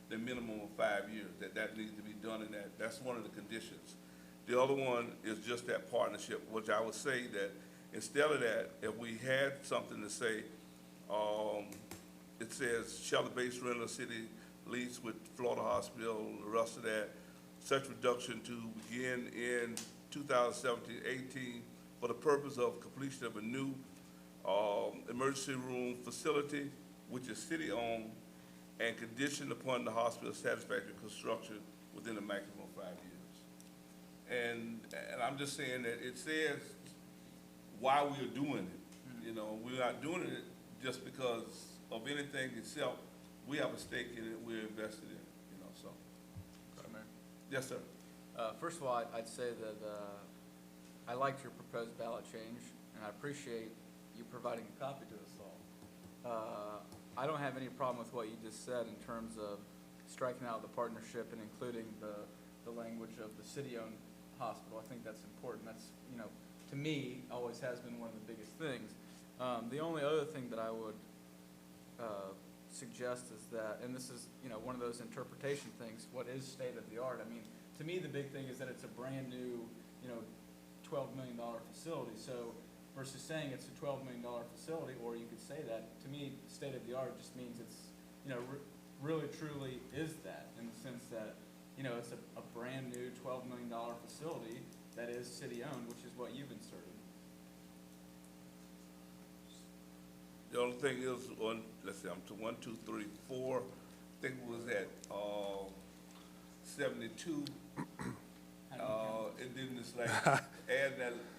the minimum of 5 years, that needs to be done in that. That's one of the conditions. The other one is just that partnership, which I would say that instead of that, if we had something to say, it says shelter-based rental city lease with Florida Hospital, the rest of that, such reduction to begin in 2017-18 for the purpose of completion of a new emergency room facility, which is city-owned, and conditioned upon the hospital's satisfactory construction within a maximum of 5 years. And I'm just saying that it says why we are doing it. You know, we're not doing it just because of anything except we have a stake in it, we're invested in it, you know, so. Mayor? Yes, sir. First of all, I'd say that I liked your proposed ballot change, and I appreciate you providing a copy to us all. I don't have any problem with what you just said in terms of striking out the partnership and including the language of the city-owned hospital. I think that's important. That's, you know, to me, always has been one of the biggest things. The only other thing that I would suggest is that, and this is, you know, one of those interpretation things, what is state of the art? I mean, to me, the big thing is that it's a brand new, you know, $12 million facility. So versus saying it's a $12 million facility, or you could say that, to me, state of the art just means it's, you know, really truly is that, in the sense that, you know, it's a brand new $12 million facility that is city-owned, which is what you've inserted. The only thing is let's see, I'm to 1, 2, 3, 4. I think it was at 72. And then it's like add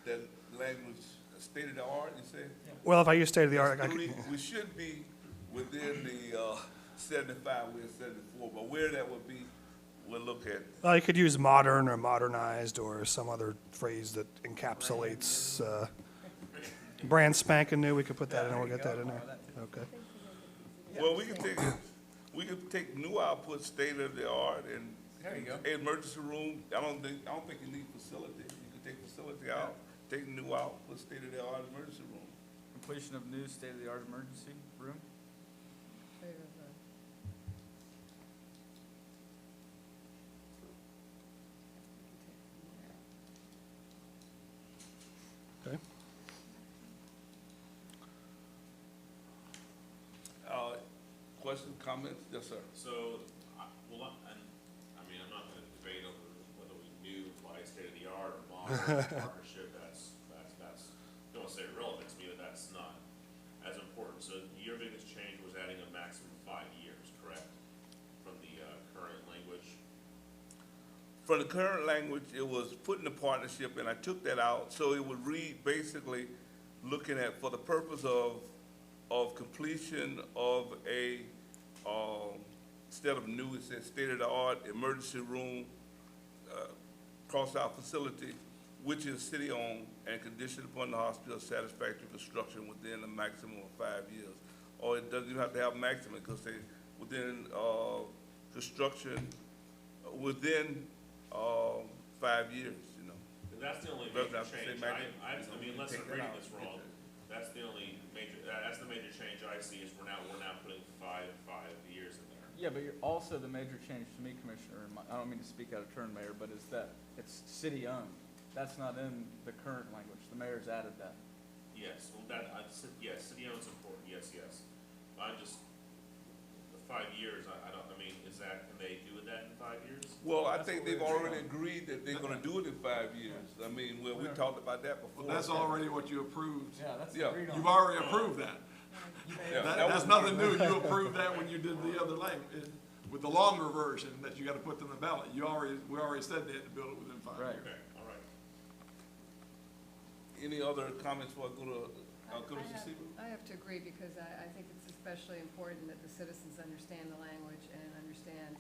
that language, state of the art. You say? Yeah. Well, if I use state of the art, we should be within the 75. We're 74, but where that would be, we'll look at. Well, you could use modern or modernized or some other phrase that encapsulates. Brand spanking new, we could put that in, we'll get that in there. Okay. Well, we could take new output, state of the art, and there you go. Emergency room. I don't think you need facility. You could take facility out, take new out, put state of the art emergency room. Completion of new state-of-the-art emergency room. Okay. Questions, comments? Yes, sir. So, I'm not going to debate over whether we knew by state-of-the-art or modern partnership. That's don't want to say irrelevant to me, but that's not as important. So, your biggest change was adding a maximum of 5 years, correct? From the current language. From the current language, it was putting the partnership, and I took that out, so it would read basically looking at for the purpose of completion of a instead of new, it says state-of-the-art emergency room across our facility, which is city-owned and conditioned upon the hospital's satisfactory construction within a maximum of 5 years. Or it doesn't even have to have maximum, because they, within, construction, within, 5 years, you know. And that's the only Doesn't major have to say change. maximum. I mean, unless Take I'm that reading out. this wrong, that's the only major, that's the major change I see is we're now putting 5 years in there. Yeah, but you're also the major change to me, Commissioner, and I don't mean to speak out of turn, Mayor, but is that it's city-owned. That's not in the current language. The mayor's added that. Yes, well, yes, city owns important, yes. I'm just, the 5 years, I don't, I mean, is that, can they do that in 5 years? Well, I That's think what they've we're already agreed that they're gonna do it in 5 years. I mean, well, we talked about that before. Well, that's already what you approved. Yeah, that's Yeah. agreed on. You've already approved that. Yeah, That's nothing new. You approved that when you did the other language, with the longer version that you gotta put in the ballot. We already said they had to build it within 5 Right. years. Okay, all right. Any other comments before I go to, Commissioner Siebert? I have to agree, because I think it's especially important that the citizens understand the language and understand,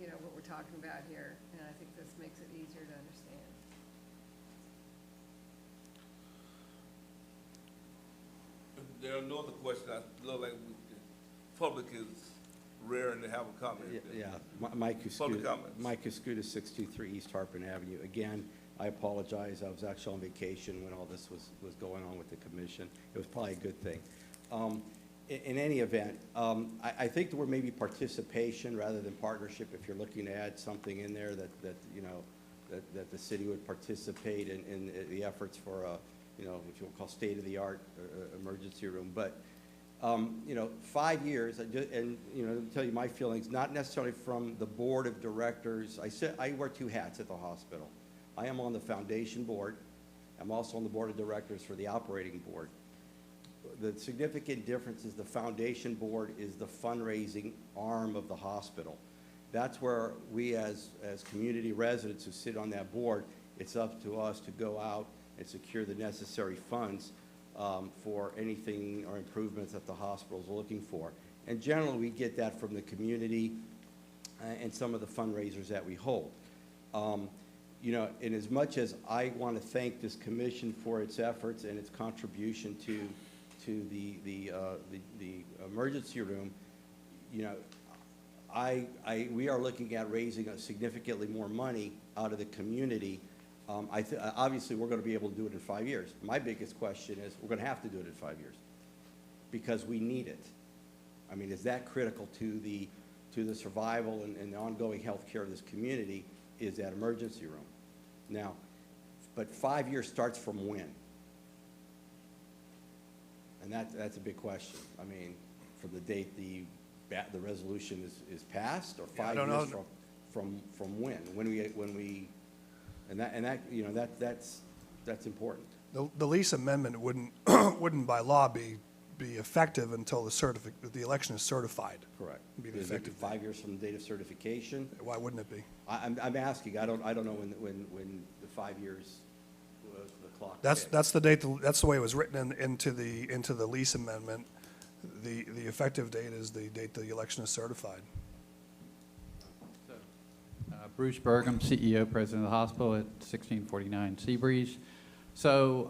you know, what we're talking about here, and I think this makes it easier to understand. If there are no other questions, I look like the public is raring to have a comment. Yeah, Mike Public Kuskuda, comments. Mike Kuskuda, 623 East Tarpon Avenue. Again, I apologize, I was actually on vacation when all this was going on with the commission. It was probably a good thing. In any event, I think there were maybe participation rather than partnership, if you're looking to add something in there that you know, that the city would participate in the efforts for a, you know, what you'll call state-of-the-art emergency room. But you know, 5 years, and, you know, to tell you my feelings, not necessarily from the board of directors. I wear 2 hats at the hospital. I am on the foundation board. I'm also on the board of directors for the operating board. The significant difference is the foundation board is the fundraising arm of the hospital. That's where we as community residents who sit on that board, it's up to us to go out and secure the necessary funds for anything or improvements that the hospital is looking for. And generally, we get that from the community and some of the fundraisers that we hold. You know, in as much as I want to thank this commission for its efforts and its contribution to the emergency room, you know, we are looking at raising significantly more money out of the community. Obviously, we're going to be able to do it in 5 years. My biggest question is, we're going to have to do it in 5 years because we need it. I mean, is that critical to the survival and the ongoing health care of this community, is that emergency room? Now, but 5 years starts from when? And that's a big question. I mean, from the date the resolution is passed, or 5 years from when? When we, and that you know, that's important. The lease amendment wouldn't, wouldn't by law be effective until the election is certified. Correct. Be the Is it effective 5 years from the date of certification? Why wouldn't it be? I'm asking. I don't know when the 5 years, the clock. That's ticks. the date. That's the way it was written into the lease amendment. The effective date is the date the election is certified. Bruce Bergam, CEO, President of the hospital at 1649 Seabreeze. So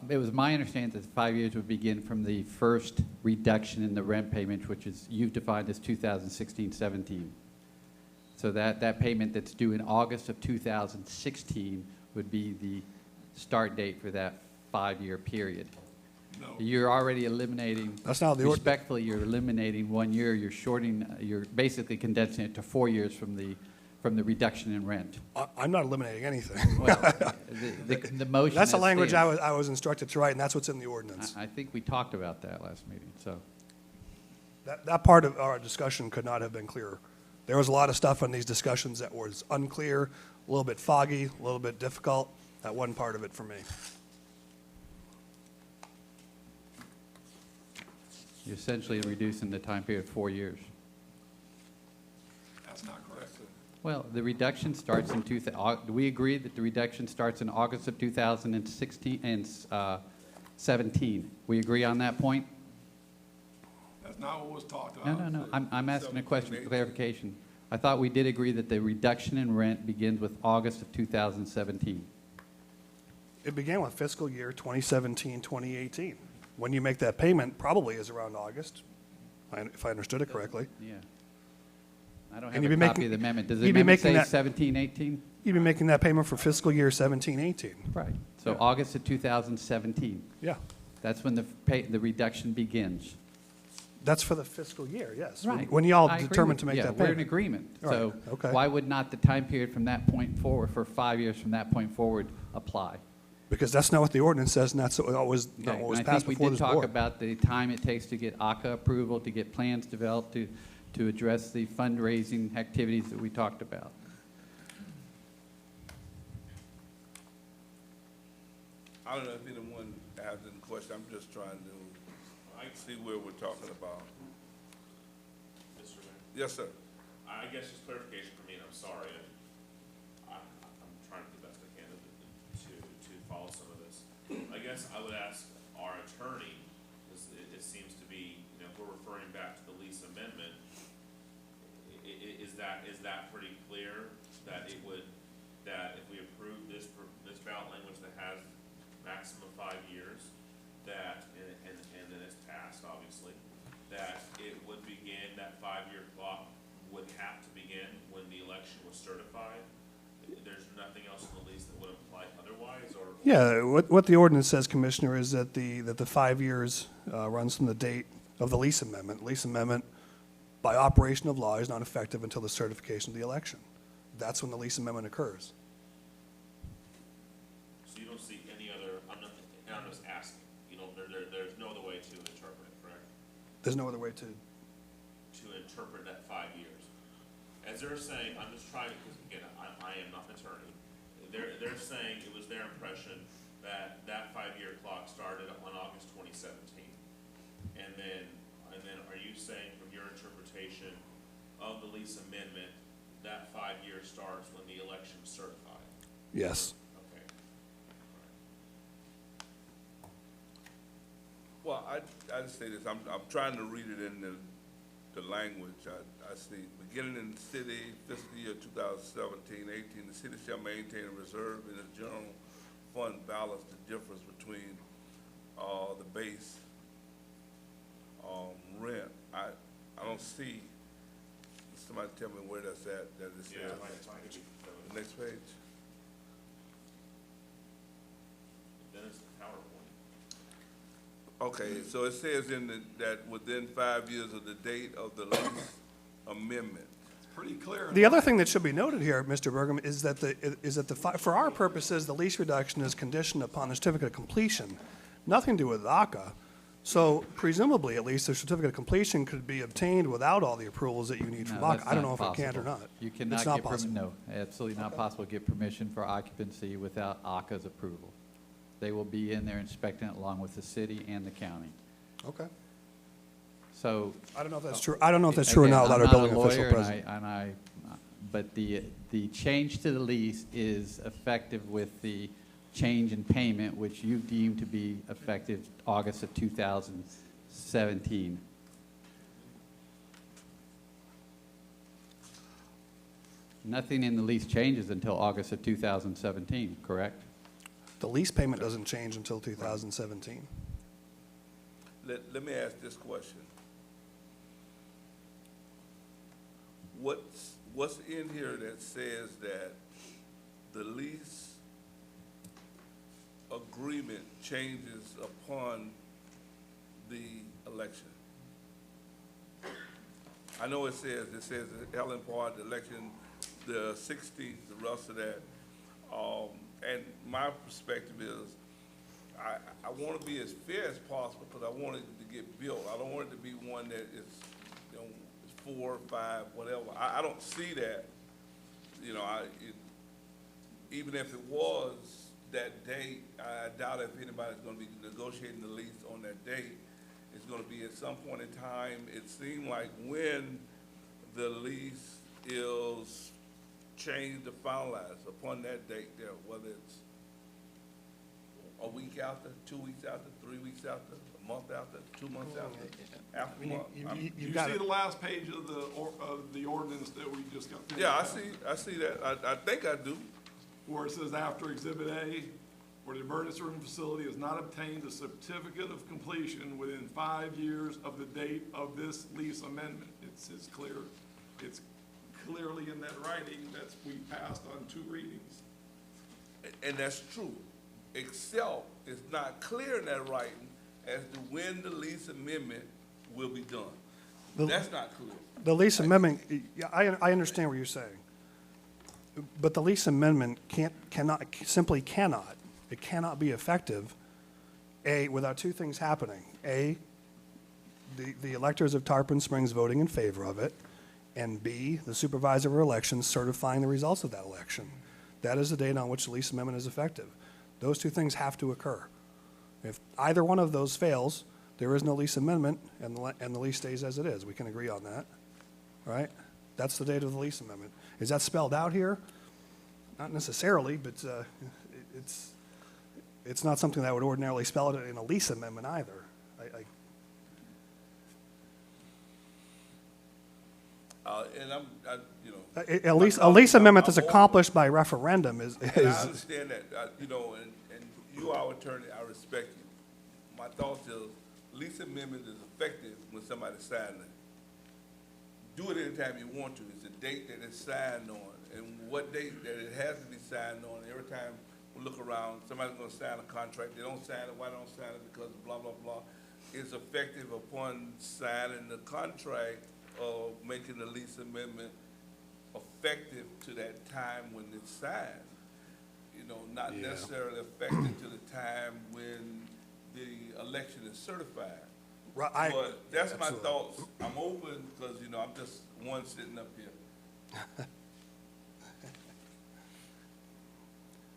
it was my understanding that the 5 years would begin from the first reduction in the rent payment, which is you've defined as 2016-17. So that payment that's due in August of 2016 would be the start date for that 5-year period. No. You're already eliminating, That's not the respectfully, you're eliminating 1 year, you're basically condensing it to 4 years from the reduction in rent. I'm not eliminating anything. Well, the motion. That's the as language stands. I was instructed to write, and that's what's in the ordinance. I think we talked about that last meeting, so. That part of our discussion could not have been clearer. There was a lot of stuff in these discussions that was unclear, a little bit foggy, a little bit difficult. That wasn't part of it for me. You're essentially reducing the time period 4 years. That's not correct. Well, the reduction starts in do we agree that the reduction starts in August of 2016 and 17? We agree on that point? That's not what was talked about. No. I'm asking a question for clarification. I thought we did agree that the reduction in rent begins with August of 2017. It began with fiscal year 2017, 2018. When you make that payment, probably is around August, if I understood it correctly. Yeah. I don't And have you'd a be copy of the amendment. Does the you'd be amendment say making that- 17, 18? You'd be making that payment for fiscal year 17, 18. Right. So Yeah. August of 2017. Yeah, That's when the reduction begins. that's for the fiscal year, yes. Right. When y'all I agree determined with to you. make Yeah, that we're in payment. agreement. All So right, okay. why would not the time period from that point forward, for 5 years from that point forward, apply? Because that's not what the ordinance says, and that's what was, Okay, not what was and I passed think before we this did talk board. about the time it takes to get ACA approval, to get plans developed, to address the fundraising activities that we talked about. I don't know if anyone has any question. I'm just trying to see where we're talking about. Mr. Mayor? Yes, sir. I guess just clarification for me, and I'm sorry, I'm trying to do the best I can to follow some of this. I guess I would ask our attorney, because it seems to be, you know, if we're referring back to the lease amendment, is that pretty clear that it would, that if we approve this ballot language that has maximum 5 years, that, and then it's passed, obviously, that it would begin, that 5-year clock would have to begin when the election was certified? There's nothing else in the lease that would apply otherwise, or? Yeah, what the ordinance says, Commissioner, is that the 5 years runs from the date of the lease amendment. Lease amendment, by operation of law, is not effective until the certification of the election. That's when the lease amendment occurs. So you don't see any other, I'm just asking, you know, there's no other way to interpret it, correct? There's no other way to. To interpret that 5 years. As they're saying, I'm just trying to, because again, I am not an attorney. They're saying it was their impression that that 5-year clock started on August 2017. And then are you saying from your interpretation of the lease amendment, that 5 years starts when the election is certified? Yes. Okay. Well, I just say this, I'm trying to read it in the language. I see, beginning in the city fiscal year 2017-18, the city shall maintain a reserve in its general fund balance the difference between the base rent. I don't see, somebody tell me where that's at, that it says. The next page? Then it's the PowerPoint. Okay, so it says that within 5 years of the date of the lease amendment. It's pretty clear. The other thing that should be noted here, Mr. Burgum, is that for our purposes, the lease reduction is conditioned upon the certificate of completion, nothing to do with ACA. So presumably, at least, the certificate of completion could be obtained without all the approvals that you need from No, ACA. that's I don't not know if it can or possible. not. You cannot It's not get possible. No, absolutely not possible to get permission for occupancy without ACA's approval. They will be in there inspecting it along with the city and the county. Okay. So. I don't know if that's true. I don't know if that's true or Again, not without I'm our building not a official lawyer, present. but the change to the lease is effective with the change in payment, which you deem to be effective August of 2017. Nothing in the lease changes until August of 2017, correct? The lease payment doesn't change until 2017. Let me ask this question. What's in here that says that the lease agreement changes upon the election? I know it says Helen Part, the election, the 16th, the rest of that. And my perspective is, I want to be as fair as possible because I want it to get built. I don't want it to be one that is, you know, is 4 or 5, whatever. I don't see that. You know, even if it was that date, I doubt if anybody's going to be negotiating the lease on that date. It's going to be at some point in time. It seemed like when the lease is changed or finalized upon that date there, whether it's a week after, 2 weeks after, 3 weeks after, a month after, 2 months after, half a month? Do you see the last page of the ordinance that we just got finished? Yeah, I see that. I think I do. Where it says after Exhibit A, where the emergency room facility has not obtained a certificate of completion within 5 years of the date of this lease amendment. It's clear, it's clearly in that writing that's we passed on 2 readings. And that's true, except it's not clear in that writing as to when the lease amendment will be done. That's not clear. The lease amendment, yeah, I understand what you're saying. But the lease amendment simply cannot be effective, A, without 2 things happening. A, the electors of Tarpon Springs voting in favor of it, and B, the supervisor of elections certifying the results of that election. That is the date on which the lease amendment is effective. Those 2 things have to occur. If either one of those fails, there is no lease amendment, and the lease stays as it is. We can agree on that, right? That's the date of the lease amendment. Is that spelled out here? Not necessarily, but it's not something that would ordinarily spell it in a lease amendment either. A lease amendment that's accomplished by referendum is. And I understand that, and you, our attorney, I respect you. My thought is, lease amendment is effective when somebody signs it. Do it anytime you want to. It's the date that it's signed on, and what date that it has to be signed on. Every time we look around, somebody's gonna sign a contract, they don't sign it, why don't sign it? Because blah, blah, blah. It's effective upon signing the contract of making the lease amendment effective to that time when it's signed. Not necessarily effective to the time when the election is certified. Right, But that's my absolutely. thoughts. I'm open because, I'm just one sitting up here.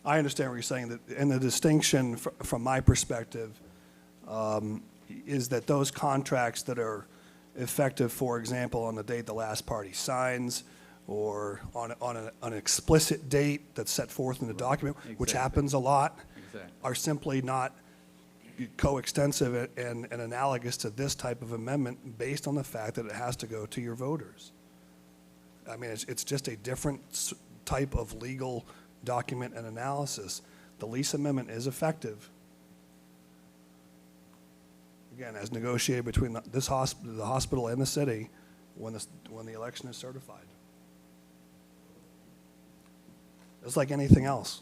I understand what you're saying, and the distinction from my perspective is that those contracts that are effective, for example, on the date the last party signs, or on an explicit date that's set forth in the document, which Exactly. happens a lot, Exactly. are simply not coextensive and analogous to this type of amendment based on the fact that it has to go to your voters. I mean, it's just a different type of legal document and analysis. The lease amendment is effective, again, as negotiated between the hospital and the city when the election is certified. It's like anything else.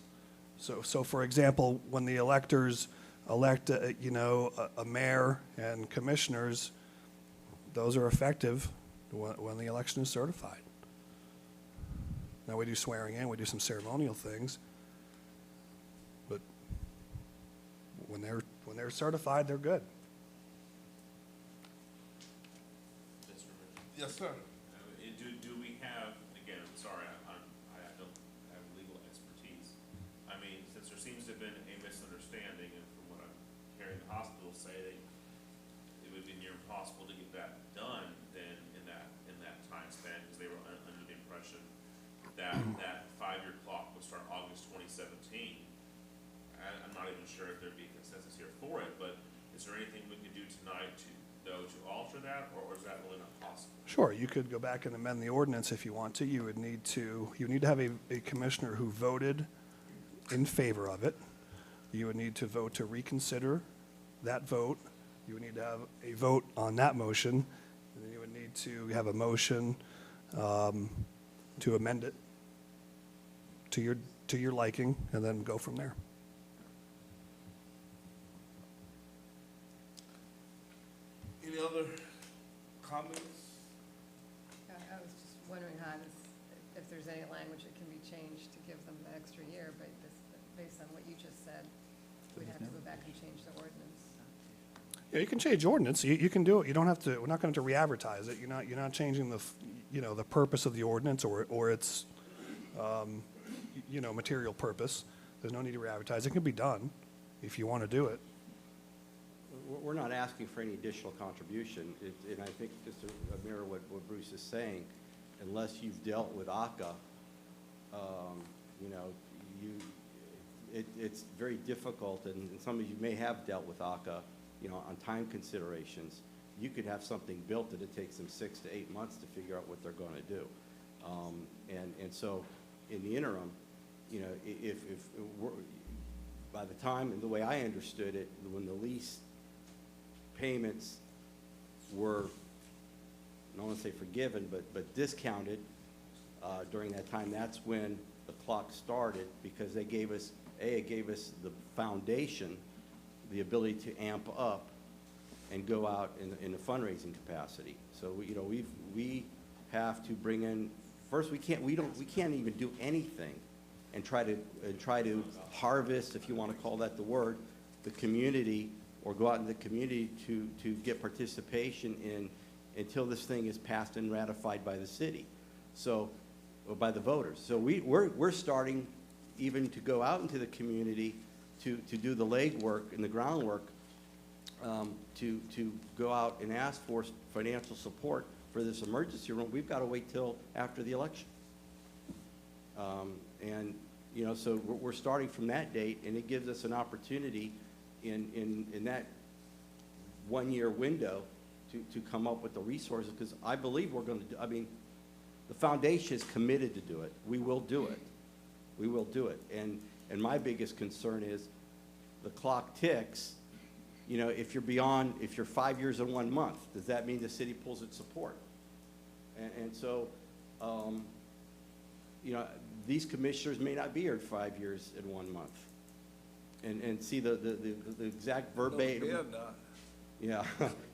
So for example, when the electors elect, a mayor and commissioners, those are effective when the election is certified. Now, we do swearing in, we do some ceremonial things, but when they're certified, they're good. Yes, sir. Do we have, again, I'm sorry, I don't have legal expertise. I mean, since there seems to have been a misunderstanding, and from what I'm hearing the hospitals say, it would be near impossible to get that done then in that time span, because they were under the impression that that 5-year clock would start August 2017. I'm not even sure if there'd be a consensus here for it, but is there anything we could do tonight to alter that, or is that really not possible? Sure, you could go back and amend the ordinance if you want to. You would need to have a commissioner who voted in favor of it. You would need to vote to reconsider that vote. You would need to have a vote on that motion. And then you would need to have a motion to amend it to your liking, and then go from there. Any other comments? I was just wondering if there's any language that can be changed to give them the extra year, but based on what you just said, we'd have to go back and change the ordinance. Yeah, you can change ordinance. You can do it. You don't have to. We're not going to re-advertise it. You're not changing the purpose of the ordinance or its material purpose. There's no need to re-advertise. It can be done if you want to do it. We're not asking for any additional contribution, and I think just to mirror what Bruce is saying, unless you've dealt with ACA, it's very difficult, and some of you may have dealt with ACA, you know, on time considerations. You could have something built that it takes them 6 to 8 months to figure out what they're going to do. And so in the interim, you know, if we're, by the time, and the way I understood it, when the lease payments were, I don't want to say forgiven, but discounted during that time, that's when the clock started, because they gave us, it gave us the foundation, the ability to amp up and go out in the fundraising capacity. So you know, we have to bring in, first we can't even do anything and try to harvest, if you want to call that the word, the community, or go out in the community to get participation in, until this thing is passed and ratified by the city, so, or by the voters. So we're starting even to go out into the community to do the legwork and the groundwork, to go out and ask for financial support for this emergency room. We've got to wait till after the election. And, you know, so we're starting from that date, and it gives us an opportunity in that 1 year window to come up with the resources, because I believe we're going to do, I mean, the foundation is committed to do it. We will do it. We will do it. And my biggest concern is the clock ticks. You know, if you're 5 years and 1 month, does that mean the city pulls its support? And so, you know, these commissioners may not be here 5 years and 1 month. And see the exact verbatim. No, they're not. Yeah,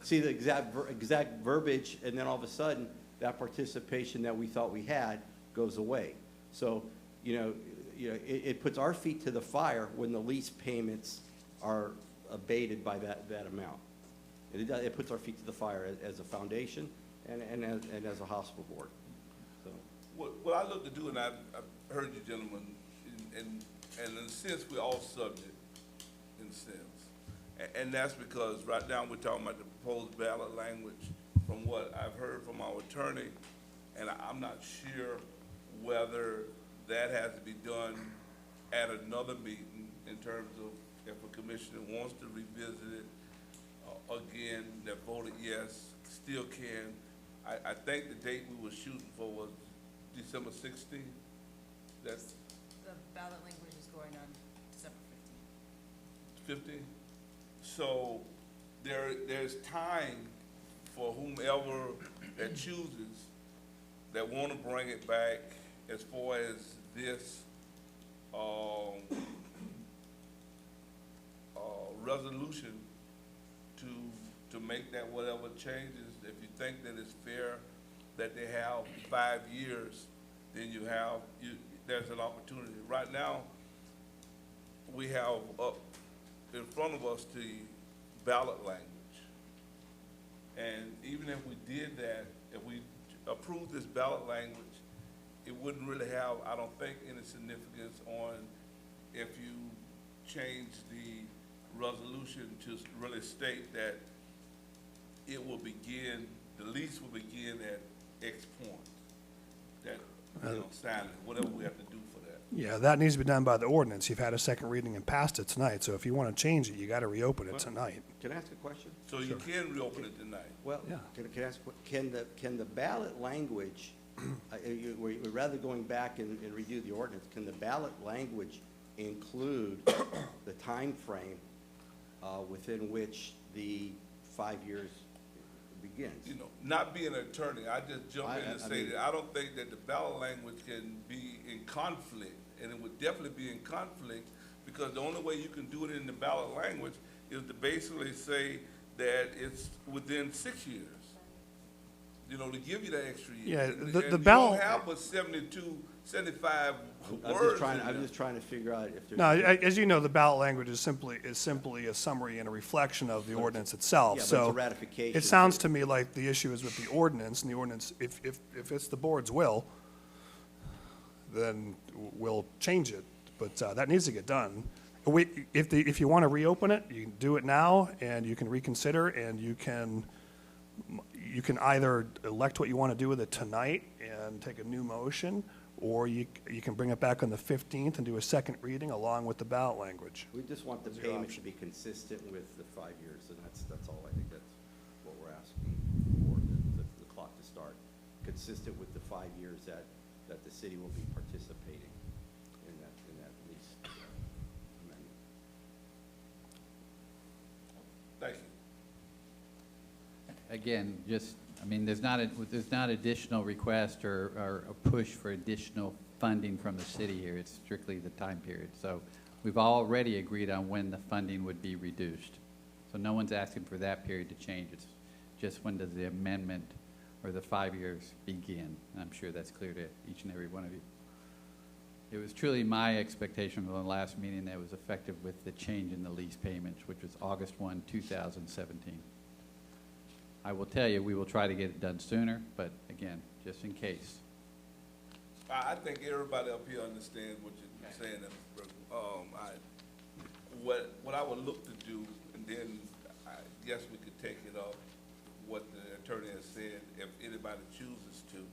see the exact verbiage, and then all of a sudden, that participation that we thought we had goes away. So, you know, it puts our feet to the fire when the lease payments are abated by that amount. It puts our feet to the fire as a foundation and as a hospital board. So, what I look to do, and I've heard you gentlemen, and in a sense, we're all subject, in a sense. And that's because right now we're talking about the proposed ballot language. From what I've heard from our attorney, and I'm not sure whether that has to be done at another meeting in terms of if a commissioner wants to revisit it again, that voted yes, still can. I think the date we were shooting for was December 16th. That's The ballot language is going on December 15th. So there's time for whomever that chooses that want to bring it back as far as this resolution to make that whatever changes. If you think that it's fair that they have 5 years, then there's an opportunity. Right now, we have up in front of us the ballot language. And even if we did that, if we approved this ballot language, it wouldn't really have, I don't think, any significance on if you change the resolution to really state that it will begin, the lease will begin at X point. That, signing, whatever we have to do for that. Yeah, that needs to be done by the ordinance. You've had a second reading and passed it tonight, so if you want to change it, you got to reopen it tonight. can I ask a question? So you can reopen it tonight. Well, Yeah. can I ask, can the ballot language, we're rather going back and redo the ordinance, can the ballot language include the time frame within which the 5 years begins? You know, not being an attorney, I just jump in and say that I don't think that the ballot language can be in conflict, and it would definitely be in conflict, because the only way you can do it in the ballot language is to basically say that it's within 6 years. You know, to give you that extra year. Yeah, And the ballot. you don't have but 75 I'm words. just trying to figure out if there's. No, as you know, the ballot language is simply a summary and a reflection of the ordinance itself. Yeah, but it's So a ratification. it sounds to me like the issue is with the ordinance, and the ordinance, if it's the board's will, then we'll change it. But that needs to get done. If you want to reopen it, you can do it now, and you can reconsider, and you can either elect what you want to do with it tonight and take a new motion, or you can bring it back on the 15th and do a second reading along with the ballot language. We just want the Those are your payment to options. be consistent with the 5 years, and that's all. I think that's what we're asking for, the clock to start, consistent with the 5 years that the city will be participating in that lease amendment. Thank you. Again, just, I mean, there's not additional request or a push for additional funding from the city here. It's strictly the time period. So we've already agreed on when the funding would be reduced. So no one's asking for that period to change. It's just when does the amendment or the 5 years begin? And I'm sure that's clear to each and every one of you. It was truly my expectation from the last meeting that it was effective with the change in the lease payments, which was August 1, 2017. I will tell you, we will try to get it done sooner, but again, just in case. I think everybody up here understands what you're saying. What I would look to do, and then I guess we could take it up, what the attorney has said, if anybody chooses to,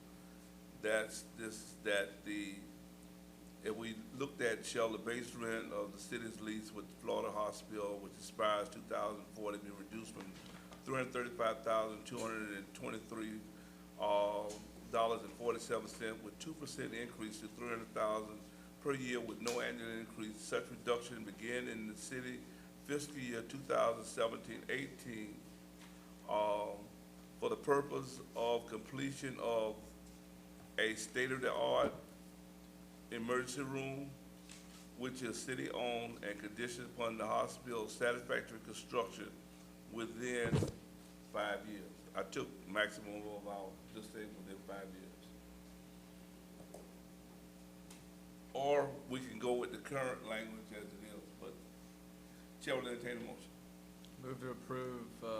if we looked at shall the base rent of the city's lease with Florida Hospital, which expires 2040, be reduced from $335,223 $47 with 2% increase to $300,000 per year with no annual increase. Such reduction began in the city fiscal year 2017-18 for the purpose of completion of a state-of-the-art emergency room, which is city-owned and conditioned upon the hospital's satisfactory construction within 5 years. I took maximum of our, just say within 5 years. Or we can go with the current language as it is, but Chair will entertain a motion. Move to approve, Wait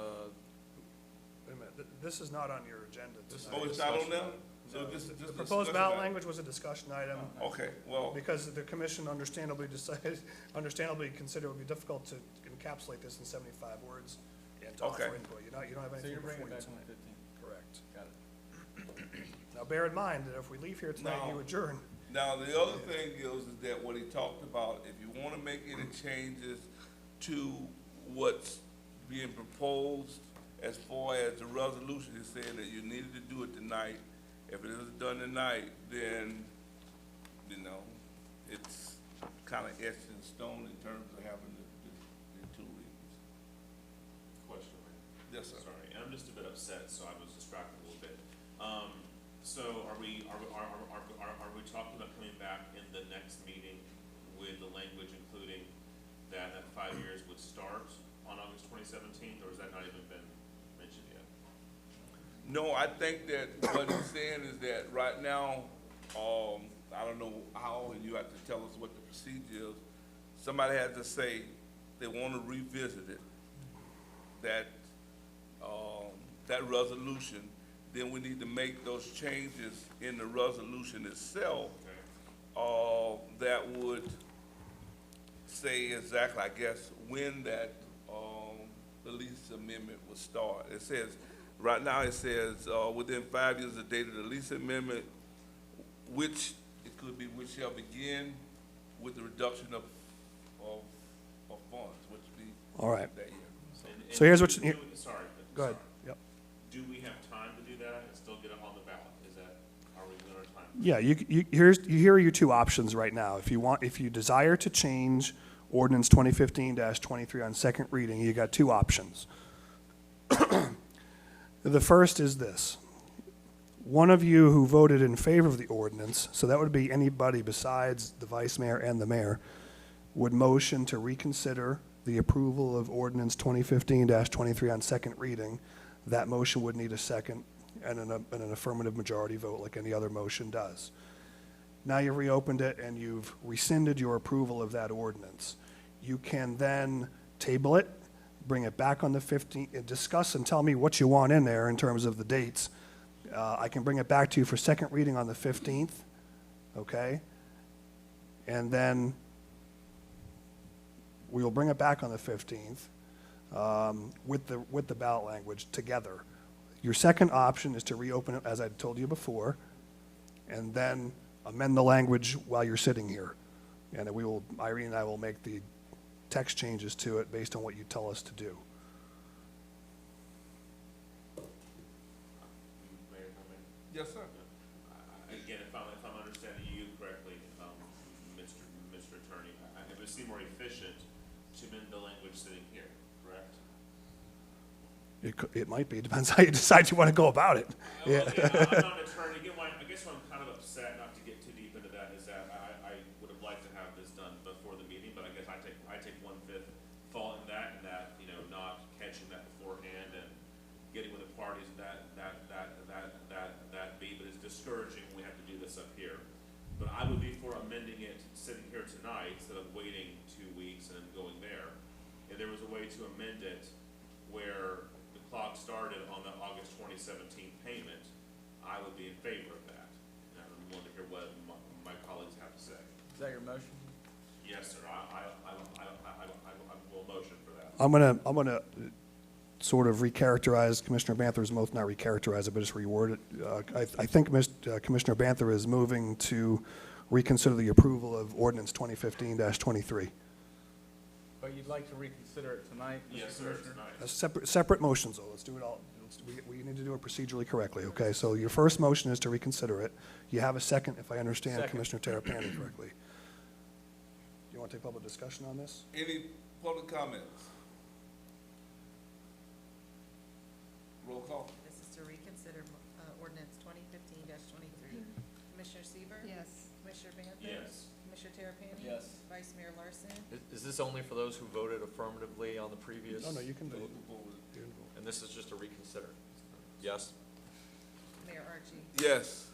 a minute, this is not on your agenda tonight. Oh, it's not on there? So No, this is the just a proposed discussion ballot item. language was a discussion item. Okay, well, Because the commission understandably decided, understandably considered it would be difficult to encapsulate this in 75 words and to offer Okay. input. You don't have so anything you're before bringing you it back on tonight. the 15th. Correct. Got it. Now, bear in mind that if we leave here tonight and you No. adjourn, now the other thing is that what he talked about, if you want to make any changes to what's being proposed as far as the resolution, he's saying that you needed to do it tonight. If it isn't done tonight, then, you know, it's kind of etched in stone in terms of having the two readings. Question. Yes, sir. Sorry, and I'm just a bit upset, so I was distracted a little bit. So are we talking about coming back in the next meeting with the language including that 5 years would start on August 2017, or has that not even been mentioned yet? No, I think that what he's saying is that right now, I don't know how, and you have to tell us what the procedure is. Somebody had to say they want to revisit it, that resolution. Then we need to make those changes in the resolution itself. That would say exactly, I guess, when that, the lease amendment would start. It says, right now it says, within 5 years of the date of the lease amendment, which, it could be which shall begin with the reduction of funds, which would be all right. that year. And So here's what you, Sorry. go ahead. Sorry. Yep. Do we have time to do that and still get it on the ballot? Is that, are we doing our time? Yeah, here are your two options right now. If you desire to change ordinance 2015-23 on second reading, you got two options. The first is this. One of you who voted in favor of the ordinance, so that would be anybody besides the vice mayor and the mayor, would motion to reconsider the approval of ordinance 2015-23 on second reading. That motion would need a second and an affirmative majority vote like any other motion does. Now you've reopened it and you've rescinded your approval of that ordinance. You can then table it, bring it back on the 15th, discuss and tell me what you want in there in terms of the dates. I can bring it back to you for second reading on the 15th, okay? And then we'll bring it back on the 15th with the ballot language together. Your second option is to reopen it, as I told you before, and then amend the language while you're sitting here. And we will, Irene and I will make the text changes to it based on what you tell us to do. Mayor, comment? Yes, sir. Again, if I'm understanding you correctly, Mr. Attorney, it would seem more efficient to amend the language sitting here, correct? It might be, depends how you decide you want to go about it. Yeah. I'm not an attorney. Again, I guess what I'm kind of upset, not to get too deep into that, is that I would have liked to have this done before the meeting, but I guess I take 1/5 fault in that, not catching that beforehand and getting with the parties that be, but it's discouraging when we have to do this up here. But I would be for amending it sitting here tonight instead of waiting 2 weeks and then going there. If there was a way to amend it where the clock started on the August 2017 payment, I would be in favor of that. And I'm willing to hear what my colleagues have to say. Is that your motion? Yes, sir, I will motion for that. I'm gonna sort of recharacterize Commissioner Banther's motion, not recharacterize it, but just reword it. I think Commissioner Banther is moving to reconsider the approval of ordinance 2015-23. But you'd like to reconsider it tonight, Mr. Yes, sir, Commissioner? tonight. That's separate motions, though. Let's do it all. We need to do it procedurally correctly, okay? So your first motion is to reconsider it. You have a second, if I understand Second. Commissioner Tarpon correctly. Do you want to take public discussion on this? Any public comments? Roll call. This is to reconsider ordinance 2015-23. Commissioner Sieber, Yes. Commissioner Banther? Yes. Commissioner Terrapini? Yes. Vice Mayor Larson? Is this only for those who voted affirmatively on the previous? No, you can vote. You can vote. And this is just a reconsider? Yes? Mayor Archie? Yes.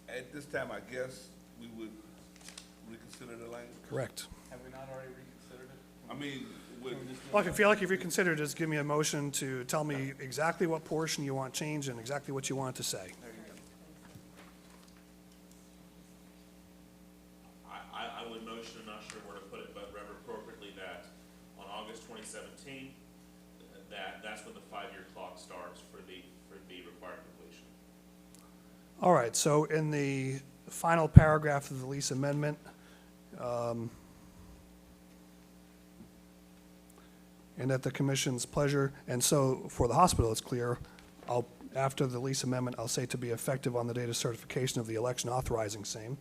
At this time, I guess we would reconsider the language. Correct. Have we not already reconsidered it? I mean, Well, if you feel like you've reconsidered, just give me a motion to tell me exactly what portion you want changed and exactly what you want it to say. There you go. I would motion, I'm not sure where to put it, but rather appropriately that on August 2017, that's when the 5-year clock starts for the required completion. All right, so in the final paragraph of the lease amendment, and at the commission's pleasure, and so for the hospital, it's clear, after the lease amendment, I'll say to be effective on the date of certification of the election authorizing same.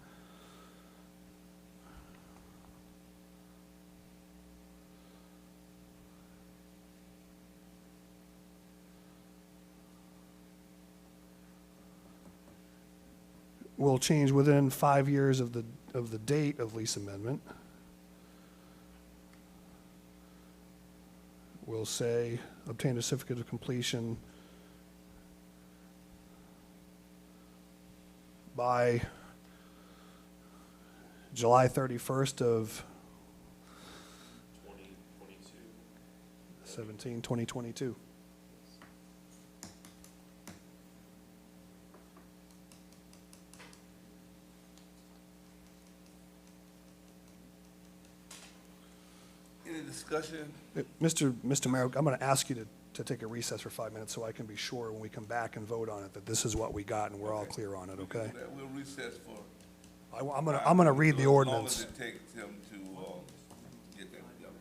Will change within 5 years of the date of lease amendment. We'll say obtain a certificate of completion by July 31st of 2022. any discussion? Mr. Mayor, I'm going to ask you to take a recess for 5 minutes so I can be sure when we come back and vote on it that this is what we got and we're all clear on it, okay? We'll recess for. I'm going to read the ordinance. As long as it takes him to get that together.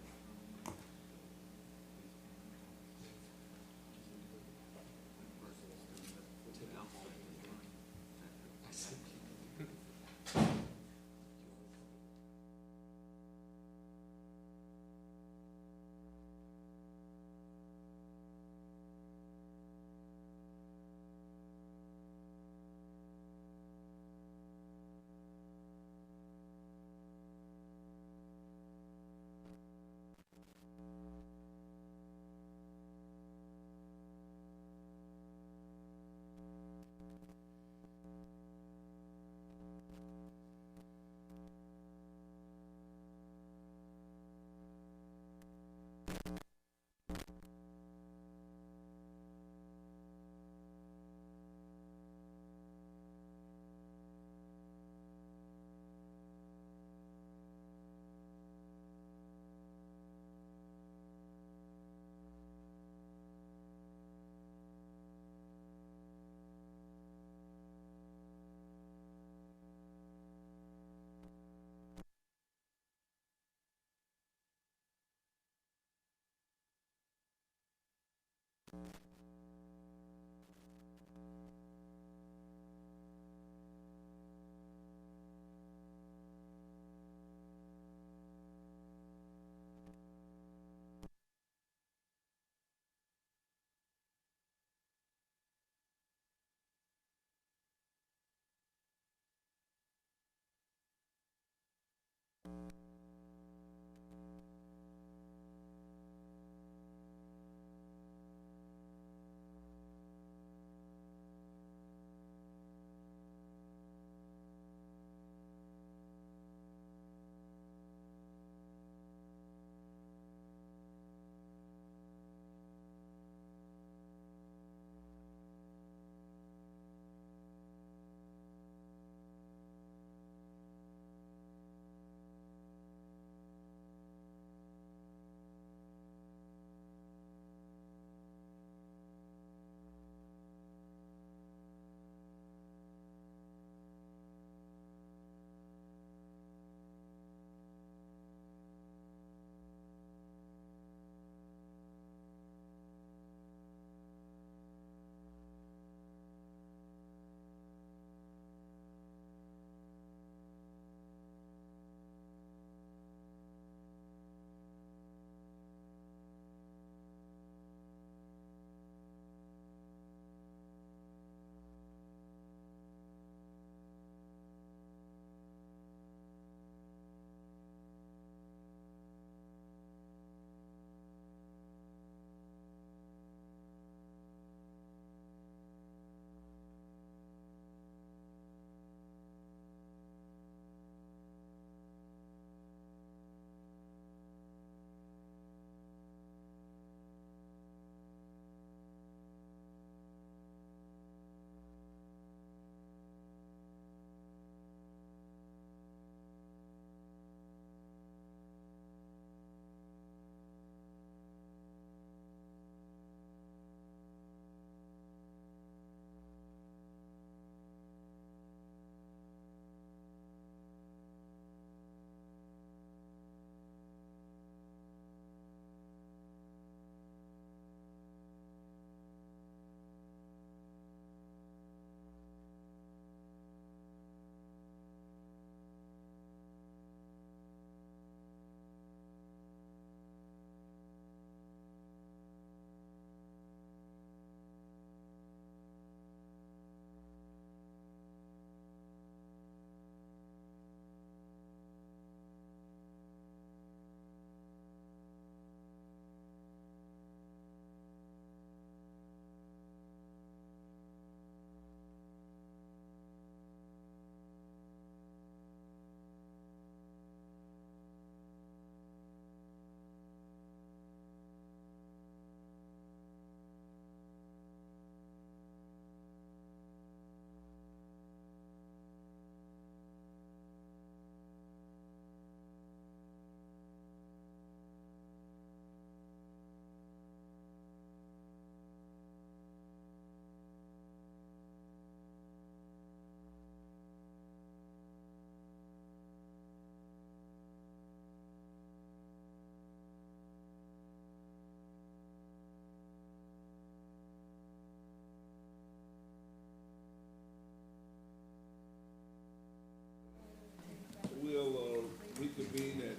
We'll reconvene at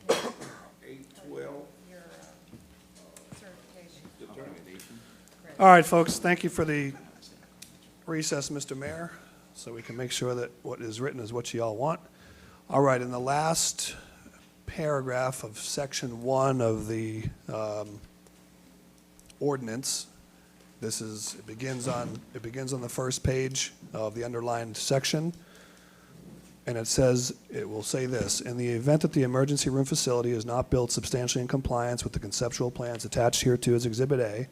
8:12. Your certification. Determination. All right, folks, thank you for the recess, Mr. Mayor, so we can make sure that what is written is what you all want. All right, in the last paragraph of section 1 of the ordinance, it begins on the first page of the underlined section, and it will say this: in the event that the emergency room facility is not built substantially in compliance with the conceptual plans attached hereto as Exhibit A,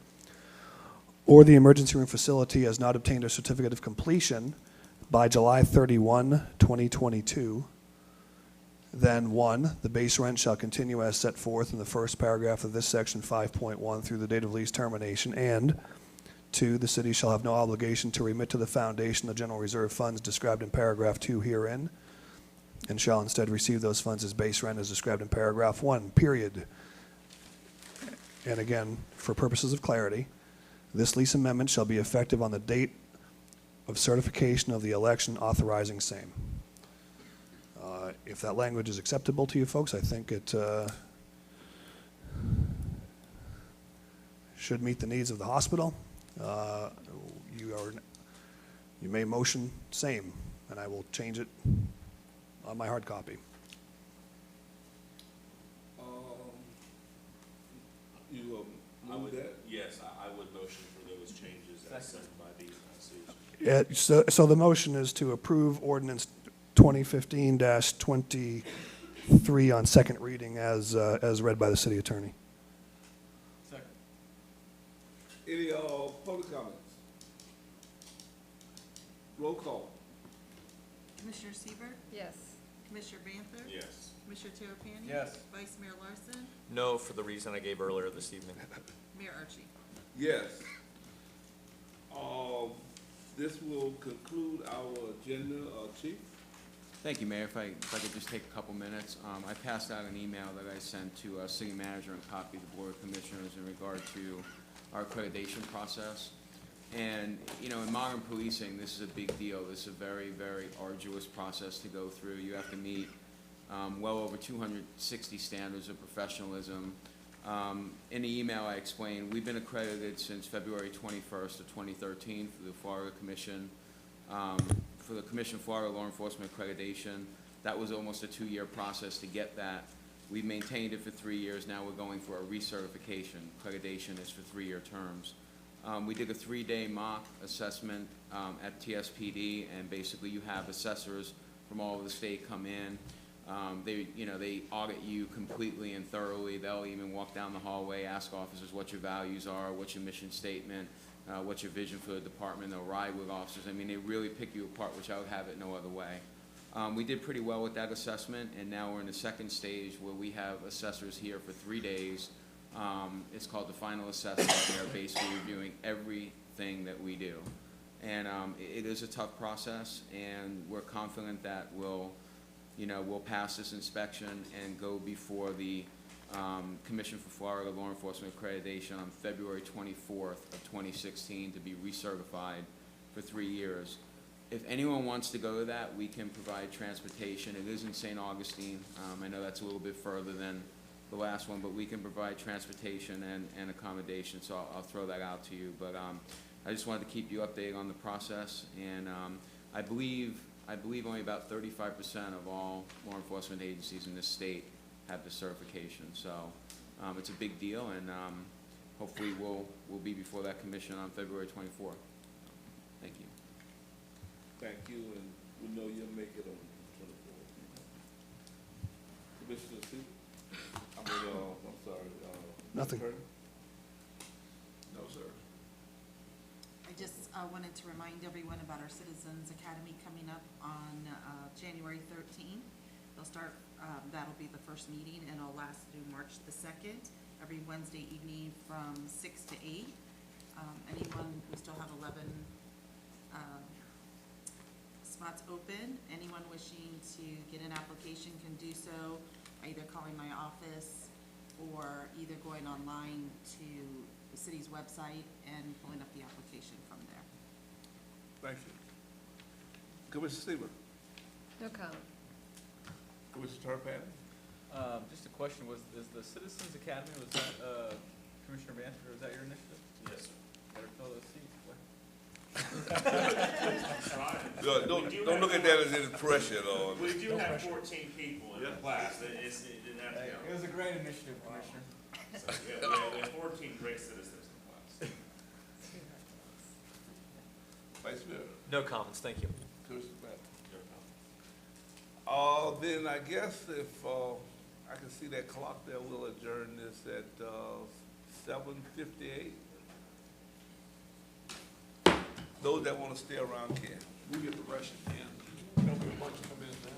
or the emergency room facility has not obtained a certificate of completion by July 31, 2022, then 1, the base rent shall continue as set forth in the first paragraph of this section 5.1 through the date of lease termination, and 2, the city shall have no obligation to remit to the foundation the general reserve funds described in paragraph 2 herein, and shall instead receive those funds as base rent as described in paragraph 1, period. And again, for purposes of clarity, This lease amendment shall be effective on the date of certification of the election authorizing same. If that language is acceptable to you folks, I think it should meet the needs of the hospital. You may motion same, and I will change it on my hard copy. You move that? Yes, I would motion for those changes as sent by the Susan. Yeah, so the motion is to approve ordinance 2015-23 on second reading as read by the city attorney. Second. Any, public comments? Roll call. Commissioner Siebert, Yes. Commissioner Banther? Yes. Commissioner Terrapini? Yes. Vice Mayor Larson? No, for the reason I gave earlier this evening. Mayor Archie? Yes. This will conclude our agenda, Chief. Thank you, Mayor. If I could just take a couple minutes. I passed out an email that I sent to City Manager and copy the Board of Commissioners in regard to our accreditation process. And, you know, in modern policing, this is a big deal. This is a very, very arduous process to go through. You have to meet well over 260 standards of professionalism. In the email, I explained we've been accredited since February 21st of 2013 for the Florida Commission, for the Commission Florida Law Enforcement Accreditation. That was almost a 2-year process to get that. We've maintained it for 3 years. Now we're going for a recertification. Accreditation is for 3-year terms. We did a 3-day mock assessment at TSPD, and basically you have assessors from all over the state come in. They audit you completely and thoroughly. They'll even walk down the hallway, ask officers what your values are, what's your mission statement, what's your vision for the department. They'll ride with officers. I mean, they really pick you apart, which I would have it no other way. We did pretty well with that assessment, and now we're in the second stage where we have assessors here for 3 days. It's called the final assessment. They're basically reviewing everything that we do. And it is a tough process, and we're confident that we'll pass this inspection and go before the Commission for Florida Law Enforcement Accreditation on February 24th of 2016 to be recertified for 3 years. If anyone wants to go to that, we can provide transportation. It is in St. Augustine. I know that's a little bit further than the last one, but we can provide transportation and accommodation, so I'll throw that out to you. But I just wanted to keep you updated on the process, and I believe only about 35% of all law enforcement agencies in this state have the certification. So it's a big deal, and hopefully we'll be before that commission on February 24th. Thank you. Thank you, and we know you'll make it on the 24th. Commissioner Steve? I'm sorry. Nothing. Attorney? No, sir. I just wanted to remind everyone about our Citizens Academy coming up on January 13th. They'll start, that'll be the first meeting, and it'll last through March the 2nd, every Wednesday evening from 6 to 8. Anyone, we still have 11 spots open. Anyone wishing to get an application can do so by either calling my office or either going online to the city's website and pulling up the application from there. Thank you. Commissioner Stieber? No comment. Commissioner Tarpon? Just a question, is the Citizens Academy, was that, Commissioner Banther, is that your initiative? Yes, sir. Better fill those seats, boy. Don't look at that as any pressure, though. We do have 14 people in the class. It didn't have to It count. was a great initiative, Commissioner. So, yeah, we have 14 great citizens in the class. Vice Mayor? No comments, thank you. Commissioner Banther? Then I guess if, I can see that clock there, we'll adjourn this at, 7:58. Those that want to stay around can. We get the Russian hand. Don't be a bunch of come in then.